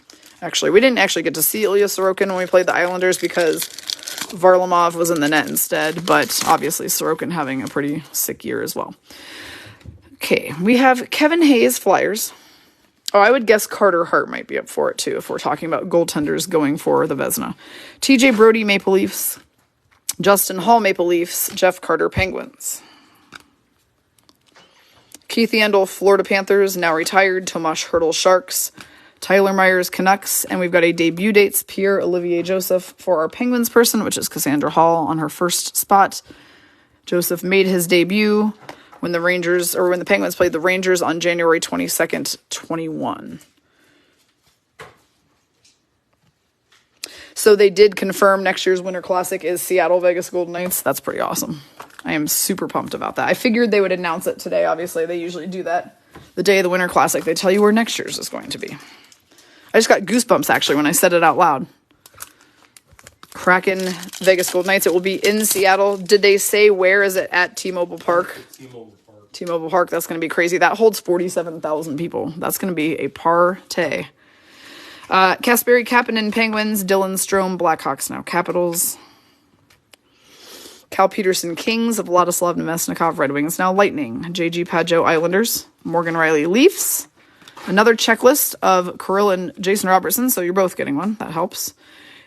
Actually, we didn't actually get to see Ilya Sorokin when we played the Islanders because Varlamov was in the net instead, but obviously Sorokin having a pretty sick year as well. Okay, we have Kevin Hayes, Flyers. Oh, I would guess Carter Hart might be up for it too if we're talking about goaltenders going for the Vezina. TJ Brody, Maple Leafs. Justin Hall, Maple Leafs. Jeff Carter, Penguins. Keith Yandel, Florida Panthers, now retired. Tomas Hertl, Sharks. Tyler Myers, Canucks. And we've got a debut dates, Pierre-Olivier Joseph for our Penguins person, which is Cassandra Hall on her first spot. Joseph made his debut when the Penguins played the Rangers on January 22nd, 21. So they did confirm next year's Winter Classic is Seattle Vegas Golden Knights. That's pretty awesome. I am super pumped about that. I figured they would announce it today. Obviously, they usually do that the day of the Winter Classic. They tell you where next year's is going to be. I just got goosebumps, actually, when I said it out loud. Kraken Vegas Golden Knights. It will be in Seattle. Did they say where is it at T-Mobile Park? T-Mobile Park. That's going to be crazy. That holds 47,000 people. That's going to be a party. Kasperi Kapanen, Penguins. Dylan Strome, Blackhawks, now Capitals. Cal Peterson, Kings. Vladislav Nemesnikov, Red Wings, now Lightning. JG Pageau, Islanders. Morgan Riley, Leafs. Another checklist of Kirill and Jason Robertson, so you're both getting one. That helps.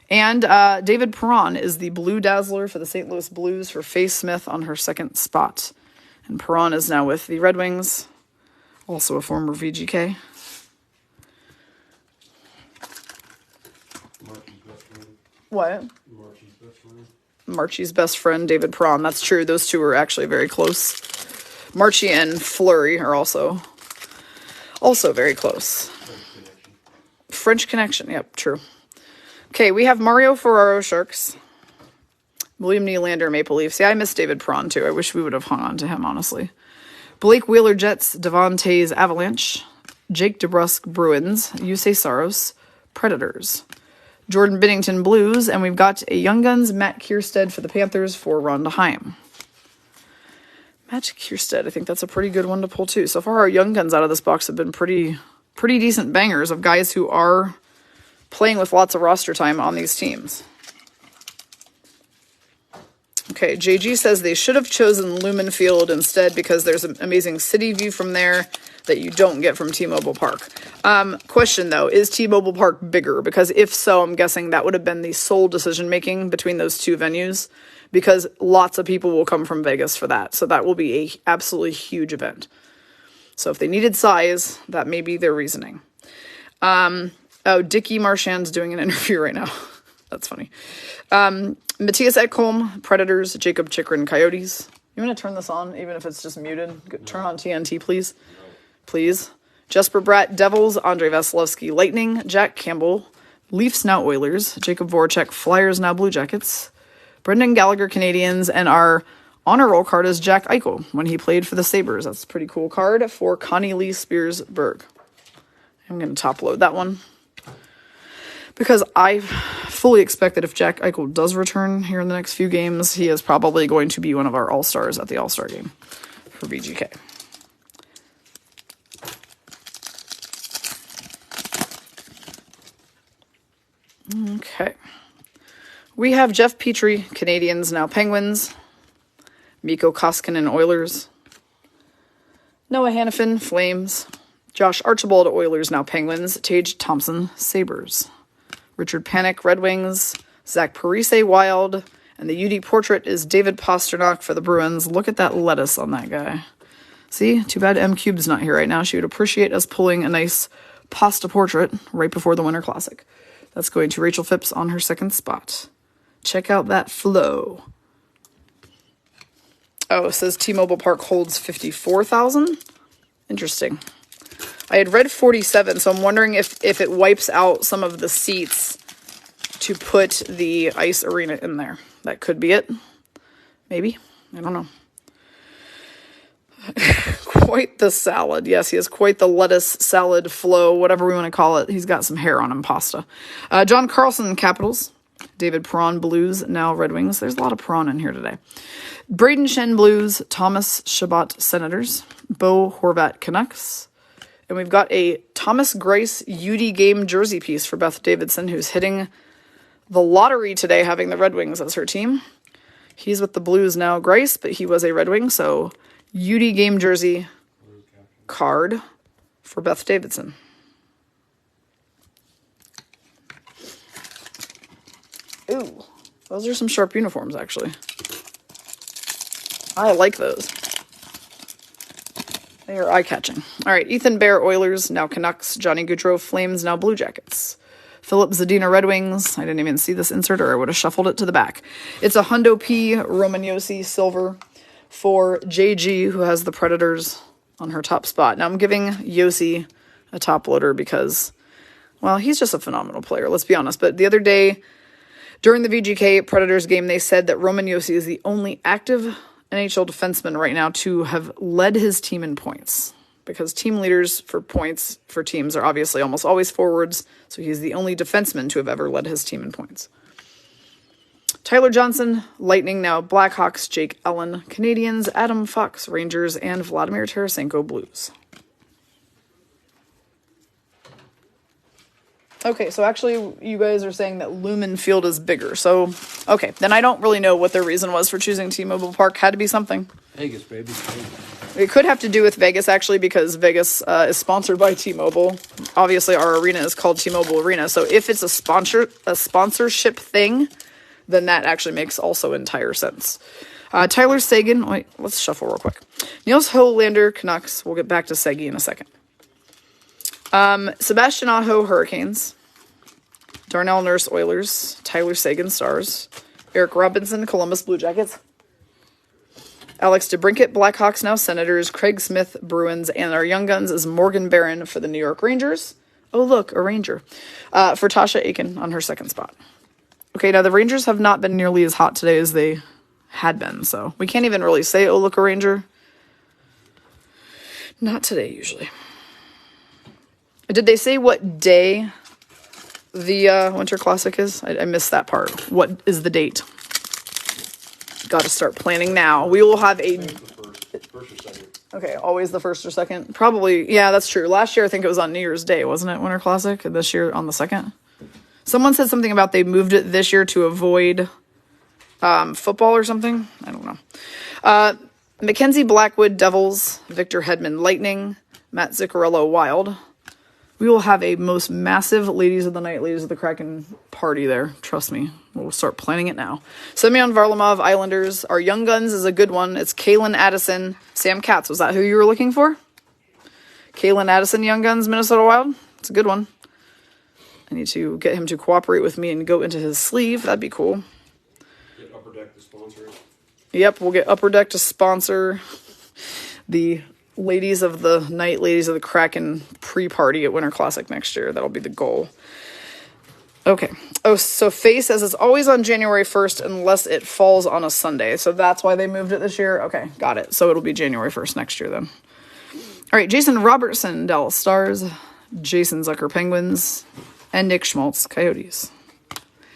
And David Perron is the Blue Dazzler for the St. Louis Blues for Faye Smith on her second spot. And Perron is now with the Red Wings, Also a former VGK. Marky's best friend. What? Marky's best friend. Marchie's best friend, David Prawn. That's true. Those two are actually very close. Marchie and Fleury are also very close. French Connection. Yep, true. Okay, we have Mario Ferraro Sharks. William Nylander Maple Leafs. Yeah, I miss David Prawn too. I wish we would have hung on to him, honestly. Blake Wheeler Jets. Devon Toews Avalanche. Jake DeBrusk Bruins. Yusei Saros Predators. Jordan Binnington Blues. And we've got a Young Guns Matt Kierstead for the Panthers for Rhonda Heim. Matt Kierstead, I think that's a pretty good one to pull too. So far, our Young Guns out of this box have been pretty decent bangers of guys who are playing with lots of roster time on these teams. Okay, JG says they should have chosen Lumen Field instead because there's an amazing city view from there that you don't get from T-Mobile Park. Question though, is T-Mobile Park bigger? Because if so, I'm guessing that would have been the sole decision making between those two venues, because lots of people will come from Vegas for that. So that will be a absolutely huge event. So if they needed size, that may be their reasoning. Dickie Marchand's doing an interview right now. That's funny. Matthias Ekholm, Predators. Jacob Chikrin, Coyotes. You want to turn this on, even if it's just muted? Turn on TNT, please. Please. Jesper Bratt, Devils. Andrei Vasilevsky, Lightning. Jack Campbell, Leafs, now Oilers. Jacob Voracek, Flyers, now Blue Jackets. Brendan Gallagher, Canadians. And our honor roll card is Jack Eichel when he played for the Sabres. That's a pretty cool card for Connie Lee Spearsberg. I'm going to top load that one, because I fully expect that if Jack Eichel does return here in the next few games, he is probably going to be one of our All-Stars at the All-Star game for VGK. Okay. We have Jeff Petrie, Canadians, now Penguins. Mikko Koskinen, Oilers. Noah Hannafin, Flames. Josh Archibald, Oilers, now Penguins. Tage Thompson, Sabres. Richard Panik, Red Wings. Zach Parise, Wild. And the UD portrait is David Pasternak for the Bruins. Look at that lettuce on that guy. See? Too bad M Cube's not here right now. She would appreciate us pulling a nice pasta portrait right before the Winter Classic. That's going to Rachel Phipps on her second spot. Check out that flow. Oh, it says T-Mobile Park holds 54,000. Interesting. I had read 47, so I'm wondering if it wipes out some of the seats to put the ice arena in there. That could be it. Maybe. I don't know. Quite the salad. Yes, he has quite the lettuce salad flow, whatever we want to call it. He's got some hair on him, pasta. John Carlson, Capitals. David Perron, Blues, now Red Wings. There's a lot of Perron in here today. Braden Shen, Blues. Thomas Shabbat, Senators. Bo Horvat, Canucks. And we've got a Thomas Greiss UD game jersey piece for Beth Davidson, who's hitting the lottery today, having the Red Wings as her team. He's with the Blues now, Greiss, but he was a Red Wing, so UD game jersey card for Beth Davidson. Ooh, those are some sharp uniforms, actually. I like those. They are eye-catching. All right, Ethan Bear, Oilers, now Canucks. Johnny Gaudreau, Flames, now Blue Jackets. Philip Zadina, Red Wings. I didn't even see this insert, or I would have shuffled it to the back. It's a Hundo P. Romagnosi silver for JG, who has the Predators on her top spot. Now I'm giving Yossi a top loader because, well, he's just a phenomenal player, let's be honest. But the other day, during the VGK Predators game, they said that Roman Yossi is the only active NHL defenseman right now to have led his team in points, because team leaders for points for teams are obviously almost always forwards, so he's the only defenseman to have ever led his team in points. Tyler Johnson, Lightning, now Blackhawks. Jake Ellen, Canadians. Adam Fox, Rangers. And Vladimir Tarasenko, Blues. Okay, so actually you guys are saying that Lumen Field is bigger. So, okay, then I don't really know what their reason was for choosing T-Mobile Park. Had to be something. Vegas, baby. It could have to do with Vegas, actually, because Vegas is sponsored by T-Mobile. Obviously, our arena is called T-Mobile Arena. So if it's a sponsorship thing, then that actually makes also entire sense. Tyler Sagan. Wait, let's shuffle real quick. Niels Holander, Canucks. We'll get back to Segi in a second. Sebastian Aho, Hurricanes. Darnell Nurse, Oilers. Tyler Sagan, Stars. Eric Robinson, Columbus Blue Jackets. Alex DeBrincat, Blackhawks, now Senators. Craig Smith, Bruins. And our Young Guns is Morgan Barron for the New York Rangers. Oh, look, a Ranger. For Tasha Aiken on her second spot. Okay, now the Rangers have not been nearly as hot today as they had been, so we can't even really say, oh, look, a Ranger. Not today, usually. Did they say what day the Winter Classic is? I missed that part. What is the date? Got to start planning now. We will have a... First or second. Okay, always the first or second? Probably, yeah, that's true. Last year, I think it was on New Year's Day, wasn't it, Winter Classic? And this year on the second? Someone said something about they moved it this year to avoid football or something. I don't know. Mackenzie Blackwood, Devils. Victor Hedman, Lightning. Matt Zuccarello, Wild. We will have a most massive Ladies of the Night, Ladies of the Kraken party there. Trust me. We'll start planning it now. Semyon Varlamov, Islanders. Our Young Guns is a good one. It's Kalen Addison, Sam Katz. Was that who you were looking for? Kalen Addison, Young Guns, Minnesota Wild. It's a good one. I need to get him to cooperate with me and go into his sleeve. That'd be cool. Get Upper Deck to sponsor it. Yep, we'll get Upper Deck to sponsor the Ladies of the Night, Ladies of the Kraken pre-party at Winter Classic next year. That'll be the goal. Okay. Oh, so Faye says it's always on January 1st unless it falls on a Sunday. So that's why they moved it this year. Okay, got it. So it'll be January 1st next year then. All right, Jason Robertson, Dallas Stars. Jason Zucker, Penguins. And Nick Schmaltz, Coyotes.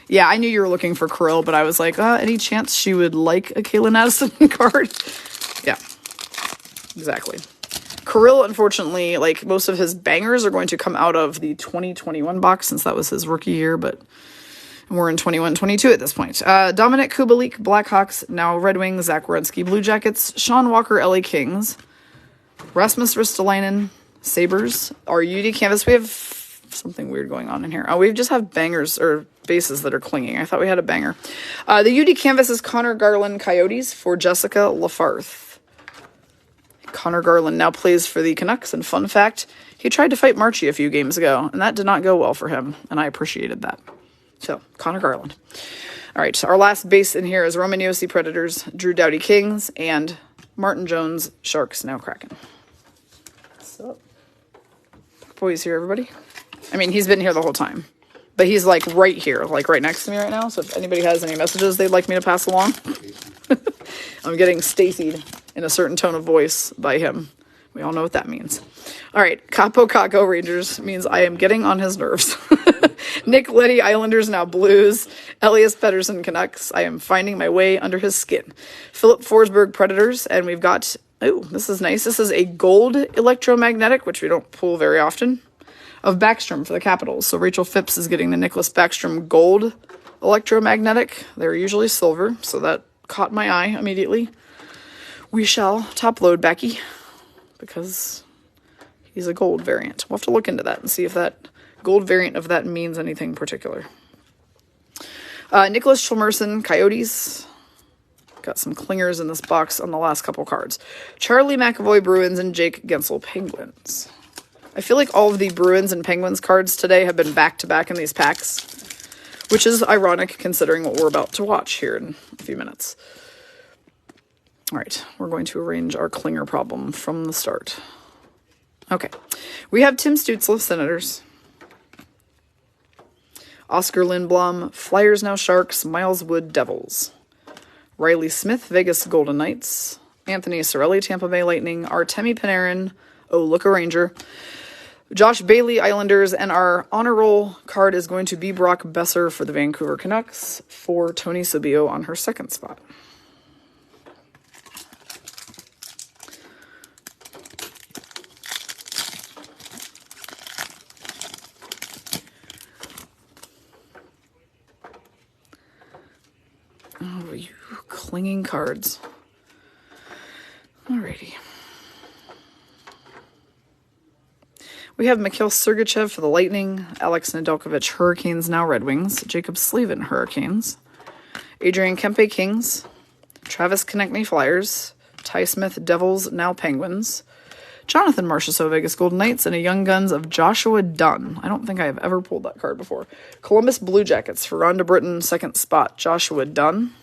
Yeah, I knew you were looking for Kirill, but I was like, any chance she would like a Kalen Addison card? Yeah, exactly. Kirill, unfortunately, like most of his bangers are going to come out of the 2021 box since that was his rookie year, but we're in 21-22 at this point. Dominic Kubalik, Blackhawks, now Red Wings, Zach Werenski, Blue Jackets, Sean Walker, LA Kings, Rasmus Ristolainen, Sabres, our UD Canvas. We have something weird going on in here. Oh, we just have bangers or bases that are clinging. I thought we had a banger. The UD Canvas is Connor Garland, Coyotes for Jessica Lafarth. Connor Garland now plays for the Canucks, and fun fact, he tried to fight Marchie a few games ago, and that did not go well for him, and I appreciated that. So, Connor Garland. All right, our last base in here is Roman Josi, Predators, Drew Doughty, Kings, and Martin Jones, Sharks, now Kraken. So, Puckboy's here, everybody. I mean, he's been here the whole time, but he's like right here, like right next to me right now, so if anybody has any messages they'd like me to pass along, I'm getting Stacy'd in a certain tone of voice by him. We all know what that means. All right, Capo Caco Rangers means I am getting on his nerves. Nick Leddy, Islanders, now Blues. Elias Pettersson, Canucks. I am finding my way under his skin. Philip Forsberg, Predators. And we've got, oh, this is nice. This is a gold electromagnetic, which we don't pull very often, of Backstrom for the Capitals. So Rachel Phipps is getting the Nicholas Backstrom gold electromagnetic. They're usually silver, so that caught my eye immediately. We shall top load Becky because he's a gold variant. We'll have to look into that and see if that gold variant of that means anything particular. Nicholas Schlemerson, Coyotes. Got some clingers in this box on the last couple cards. Charlie McAvoy, Bruins, and Jake Gensel, Penguins. I feel like all of the Bruins and Penguins cards today have been back-to-back in these packs, which is ironic considering what we're about to watch here in a few minutes. All right, we're going to arrange our clinger problem from the start. Okay, we have Tim Stützle, Senators. Oscar Lindblom, Flyers, now Sharks. Miles Wood, Devils. Riley Smith, Vegas Golden Knights. Anthony Cirelli, Tampa Bay Lightning. Artemi Panarin, oh, look, a Ranger. Josh Bailey, Islanders, and our honor roll card is going to be Brock Besser for the Vancouver Canucks for Tony Sabio on her second spot. Oh, you clinging cards. Alrighty. We have Mikhail Sergachev for the Lightning, Alex Nedeljkovic, Hurricanes, now Red Wings, Jacob Slavin, Hurricanes, Adrian Kempe, Kings, Travis Konechny, Flyers. Ty Smith, Devils, now Penguins. Jonathan Marchessault, Vegas Golden Knights, and a Young Guns of Joshua Dunn. I don't think I have ever pulled that card before. Columbus Blue Jackets for Rhonda Britton, second spot, Joshua Dunn.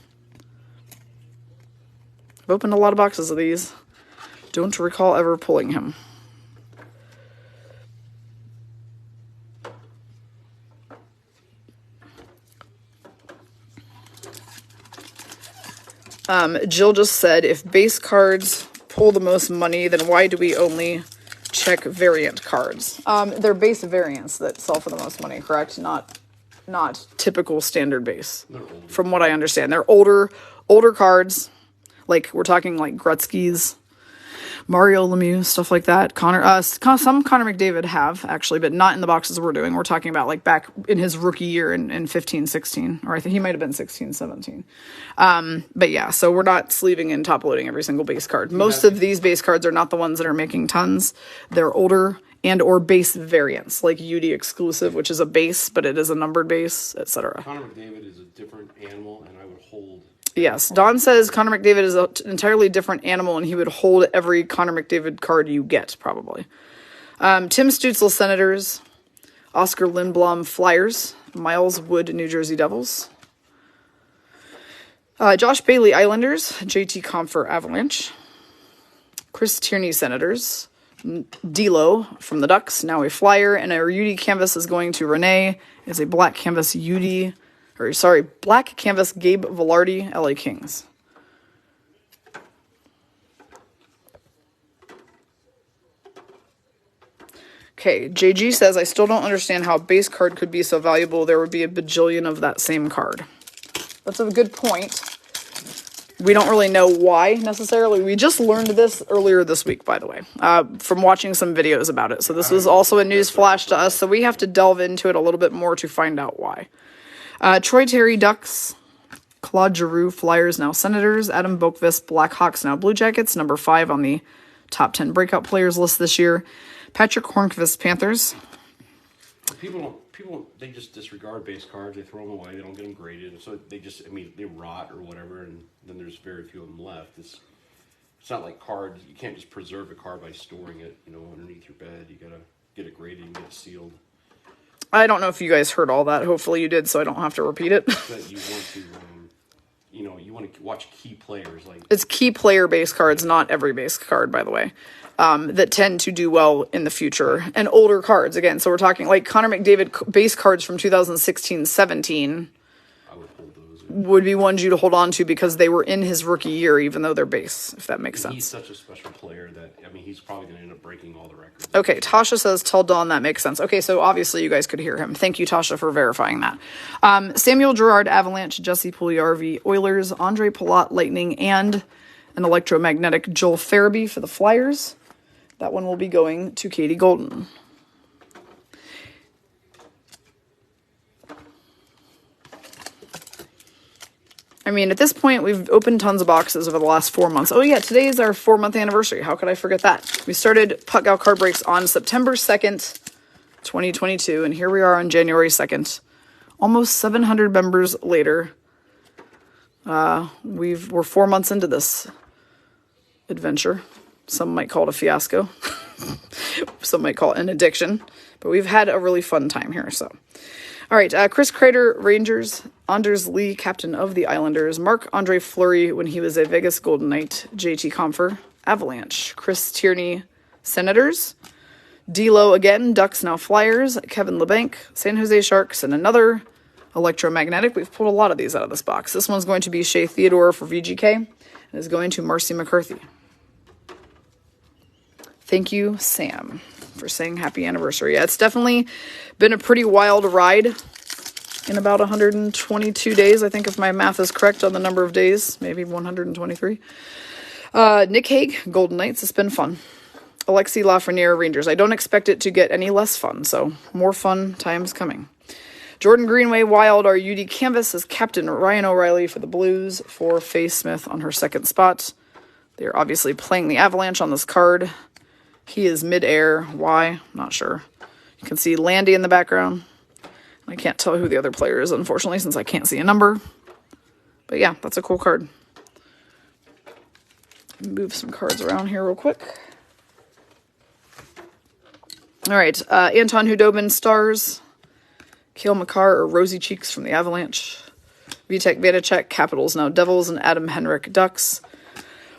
I've opened a lot of boxes of these. Don't recall ever pulling him. Jill just said, if base cards pull the most money, then why do we only check variant cards? They're base variants that sell for the most money, correct? Not typical standard base. From what I understand, they're older cards. Like we're talking like Gretzky's, Mario Lemieux, stuff like that. Some Connor McDavid have actually, but not in the boxes we're doing. We're talking about like back in his rookie year in 15, 16, or I think he might have been 16, 17. But yeah, so we're not sleeving and top loading every single base card. Most of these base cards are not the ones that are making tons. They're older and or base variants, like UD exclusive, which is a base, but it is a numbered base, etc. Connor McDavid is a different animal, and I would hold. Yes, Don says Connor McDavid is an entirely different animal, and he would hold every Connor McDavid card you get, probably. Tim Stützle, Senators. Oscar Lindblom, Flyers. Miles Wood, New Jersey Devils. Josh Bailey, Islanders. JT Compher, Avalanche. Chris Tierney, Senators. D'Lo from the Ducks, now a Flyer. And our UD canvas is going to Renee. It's a black canvas black canvas Gabe Velarde, LA Kings. Okay, JG says, I still don't understand how a base card could be so valuable. There would be a bajillion of that same card. That's a good point. We don't really know why, necessarily. We just learned this earlier this week, by the way, from watching some videos about it. So this was also a news flash to us, so we have to delve into it a little bit more to find out why. Troy Terry, Ducks. Claude Giroux, Flyers, now Senators. Adam Boqvist, Blackhawks, now Blue Jackets. Number 5 on the top 10 breakout players list this year. Patrick Hornqvist, Panthers. People, they just disregard base cards. They throw them away. They don't get them graded. So they they rot or whatever, and then there's very few of them left. It's not like cards. You can't just preserve a card by storing it, underneath your bed. You gotta get it graded and get it sealed. I don't know if you guys heard all that. Hopefully you did, so I don't have to repeat it. But you want to watch key players. It's key player base cards, not every base card, by the way, that tend to do well in the future. And older cards, again. So we're talking like Connor McDavid base cards from 2016-17 would be ones you'd hold on to because they were in his rookie year, even though they're base, if that makes sense. He's such a special player that, he's probably going to end up breaking all the records. Okay, Tasha says, tell Dawn that makes sense. Okay, so obviously you guys could hear him. Thank you, Tasha, for verifying that. Samuel Girard, Avalanche. Jesse Puljujarvi, Oilers. Andre Palat, Lightning. And an electromagnetic Joel Farabee for the Flyers. That one will be going to Katie Golden. At this point, we've opened tons of boxes over the last 4 months. Oh, yeah, today is our 4-month anniversary. How could I forget that? We started Puck Gal Card Breaks on September 2nd, 2022, and here we are on January 2nd. Almost 700 members later. We're 4 months into this adventure. Some might call it a fiasco. Some might call it an addiction. But we've had a really fun time here, so... All right, Chris Kreider, Rangers. Anders Lee, captain of the Islanders. Marc-Andre Fleury, when he was a Vegas Golden Knight. JT Compher, Avalanche. Chris Tierney, Senators. D'Lo again, Ducks, now Flyers. Kevin LeBanc, San Jose Sharks. And another electromagnetic. We've pulled a lot of these out of this box. This one's going to be Shea Theodore for VGK. And is going to Marcy McCarthy. Thank you, Sam, for saying happy anniversary. Yeah, it's definitely been a pretty wild ride in about 122 days, I think, if my math is correct on the number of days, maybe 123. Nick Hague, Golden Knights. It's been fun. Alexi Lafreniere, Rangers. I don't expect it to get any less fun, so more fun times coming. Jordan Greenway, Wild. Our UD canvas is Captain Ryan O'Reilly for the Blues for Faye Smith on her second spot. They're obviously playing the Avalanche on this card. He is mid-air. Why? Not sure. You can see Landy in the background. I can't tell who the other player is, unfortunately, since I can't see a number. But yeah, that's a cool card. Move some cards around here real quick. All right, Anton Hudobin, Stars. Cale Makar or Rosy Cheeks from the Avalanche. Vitek Vanacek, Capitals, now Devils, and Adam Henrik, Ducks.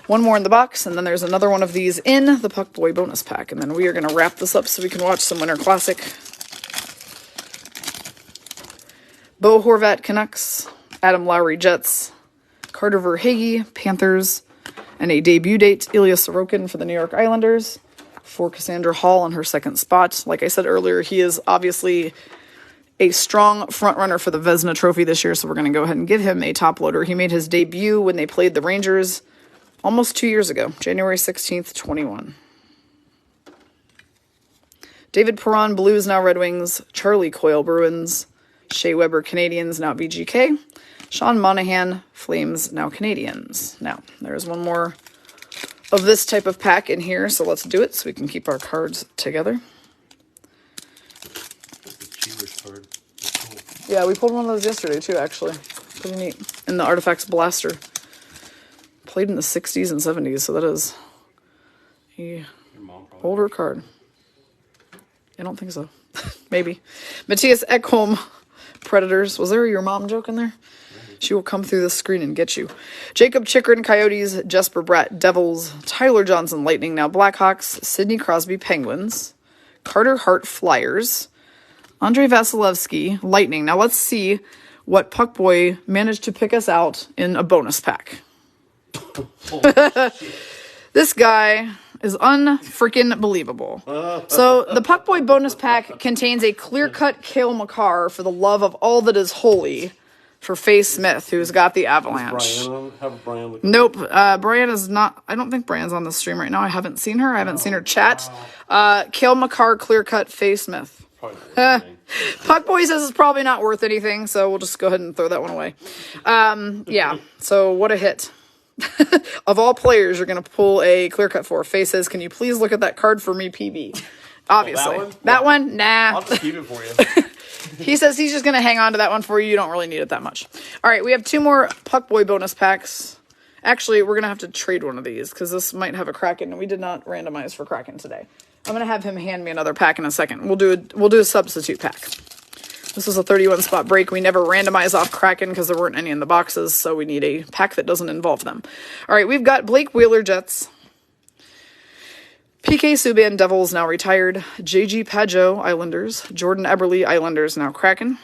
One more in the box, and then there's another one of these in the Puckboy bonus pack. And then we are going to wrap this up so we can watch some Winter Classic. Bo Horvat, Canucks. Adam Lowry, Jets. Carter Verhaeghe, Panthers. And a debut date, Ilya Sorokin for the New York Islanders. For Cassandra Hall on her second spot. Like I said earlier, he is obviously a strong front runner for the Vezina Trophy this year, so we're going to go ahead and give him a top loader. He made his debut when they played the Rangers almost 2 years ago, January 16th, 21. David Perron, Blues, now Red Wings. Charlie Coyle, Bruins. Shea Weber, Canadians, now VGK. Sean Monahan, Flames, now Canadians. Now, there's one more of this type of pack in here, so let's do it so we can keep our cards together. Card. Cool. Yeah, we pulled one of those yesterday too, actually. Pretty neat. In the Artifacts Blaster. Played in the 60s and 70s, so that is a older card. I don't think so. Maybe. Matthias Ekholm, Predators. Was there your mom joke in there? She will come through the screen and get you. Jacob Chikrin, Coyotes. Jesper Bratt, Devils. Tyler Johnson, Lightning, now Blackhawks. Sidney Crosby, Penguins. Carter Hart, Flyers. Andrei Vasilevsky, Lightning. Now let's see what Puckboy managed to pick us out in a bonus pack. This guy is unfreaking believable. So the Puckboy bonus pack contains a clear-cut Cale Makar for the love of all that is holy for Faye Smith, who's got the Avalanche. Brian Nope. Brian is not. I don't think Brian's on the stream right now. I haven't seen her. I haven't seen her chat. Cale Makar, clear-cut Faye Smith. Puckboy says it's probably not worth anything, so we'll just go ahead and throw that one away. Yeah, so what a hit. Of all players, you're going to pull a clear cut for. Faye says, can you please look at that card for me, PB? Obviously. That one? Nah. I'll just keep it for you. He says he's just going to hang on to that one for you. You don't really need it that much. All right, we have two more Puckboy bonus packs. Actually, we're going to have to trade one of these because this might have a Kraken, and we did not randomize for Kraken today. I'm going to have him hand me another pack in a second. We'll do a substitute pack. This was a 31 spot break. We never randomize off Kraken because there weren't any in the boxes, so we need a pack that doesn't involve them. All right, we've got Blake Wheeler, Jets. PK Subban, Devils, now retired. JG Pageau, Islanders. Jordan Eberle, Islanders, now Kraken.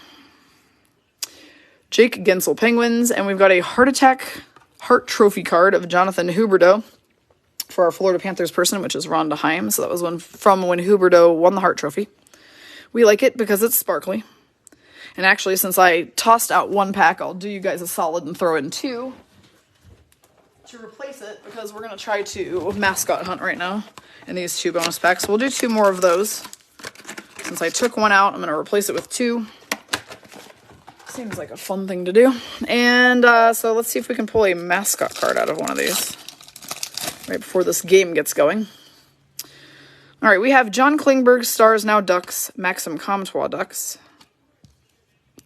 Jake Gensel, Penguins. And we've got a Heart Trophy card of Jonathan Huberdeau for our Florida Panthers person, which is Rhonda Heim. So that was one from when Huberdeau won the Hart Trophy. We like it because it's sparkly. And actually, since I tossed out one pack, I'll do you guys a solid and throw in two to replace it because we're going to try to mascot hunt right now in these two bonus packs. We'll do two more of those. Since I took one out, I'm going to replace it with two. Seems like a fun thing to do. And so let's see if we can pull a mascot card out of one of these right before this game gets going. All right, we have John Klingberg, Stars, now Ducks. Maxim Comtois, Ducks.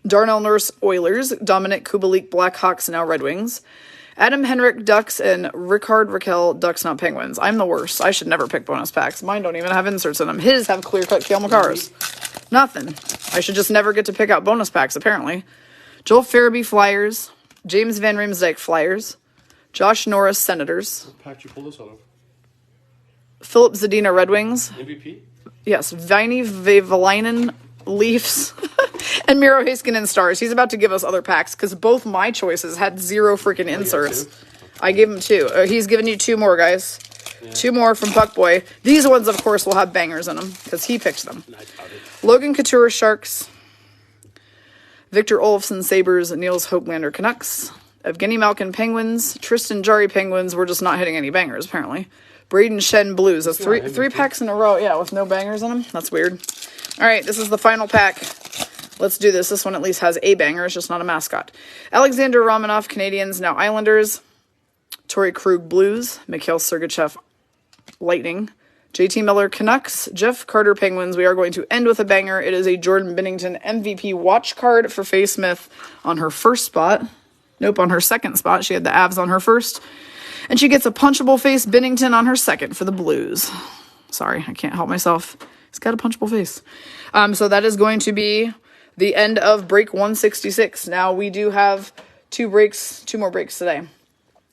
Darnell Nurse, Oilers. Dominic Kubalik, Blackhawks, now Red Wings. Adam Henrik, Ducks, and Rickard Raquel, Ducks, now Penguins. I'm the worst. I should never pick bonus packs. Mine don't even have inserts in them. His have clear-cut Cale Makars. Nothing. I should just never get to pick out bonus packs, apparently. Joel Farabee, Flyers. James Van Riemsdyk, Flyers. Josh Norris, Senators. What pack did you pull this out of? Philip Zadina, Red Wings. MVP? Yes, Vaini Vevalainen, Leafs. And Miro Heiskanen, Stars. He's about to give us other packs because both my choices had zero freaking inserts. I gave him two. He's giving you two more, guys. Yeah. Two more from Puckboy. These ones, of course, will have bangers in them because he picked them. Logan Couture, Sharks. Victor Olofsson, Sabres. Niels Hoglander, Canucks. Evgeny Malkin, Penguins. Tristan Jarry, Penguins. We're just not hitting any bangers, apparently. Braden Shen, Blues. That's three packs in a row, yeah, with no bangers in them. That's weird. All right, this is the final pack. Let's do this. This one at least has a banger. It's just not a mascot. Alexander Romanov, Canadians, now Islanders. Torrey Krug, Blues. Mikhail Sergachev, Lightning. JT Miller, Canucks. Jeff Carter, Penguins. We are going to end with a banger. It is a Jordan Binnington MVP watch card for Faye Smith on her first spot. Nope, on her second spot. She had the Avs on her first. And she gets a punchable face Bennington on her second for the Blues. Sorry, I can't help myself. He's got a punchable face. So that is going to be the end of break 166. Now we do have two more breaks today.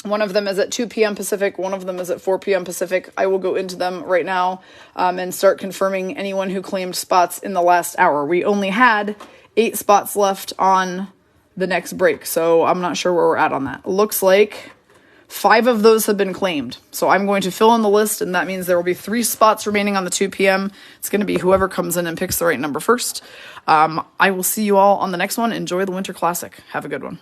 One of them is at 2 p.m. Pacific. One of them is at 4 p.m. Pacific. I will go into them right now and start confirming anyone who claimed spots in the last hour. We only had 8 spots left on the next break, so I'm not sure where we're at on that. Looks like 5 of those have been claimed. So I'm going to fill in the list, and that means there will be 3 spots remaining on the 2 p.m. It's going to be whoever comes in and picks the right number first. I will see you all on the next one. Enjoy the Winter Classic. Have a good one.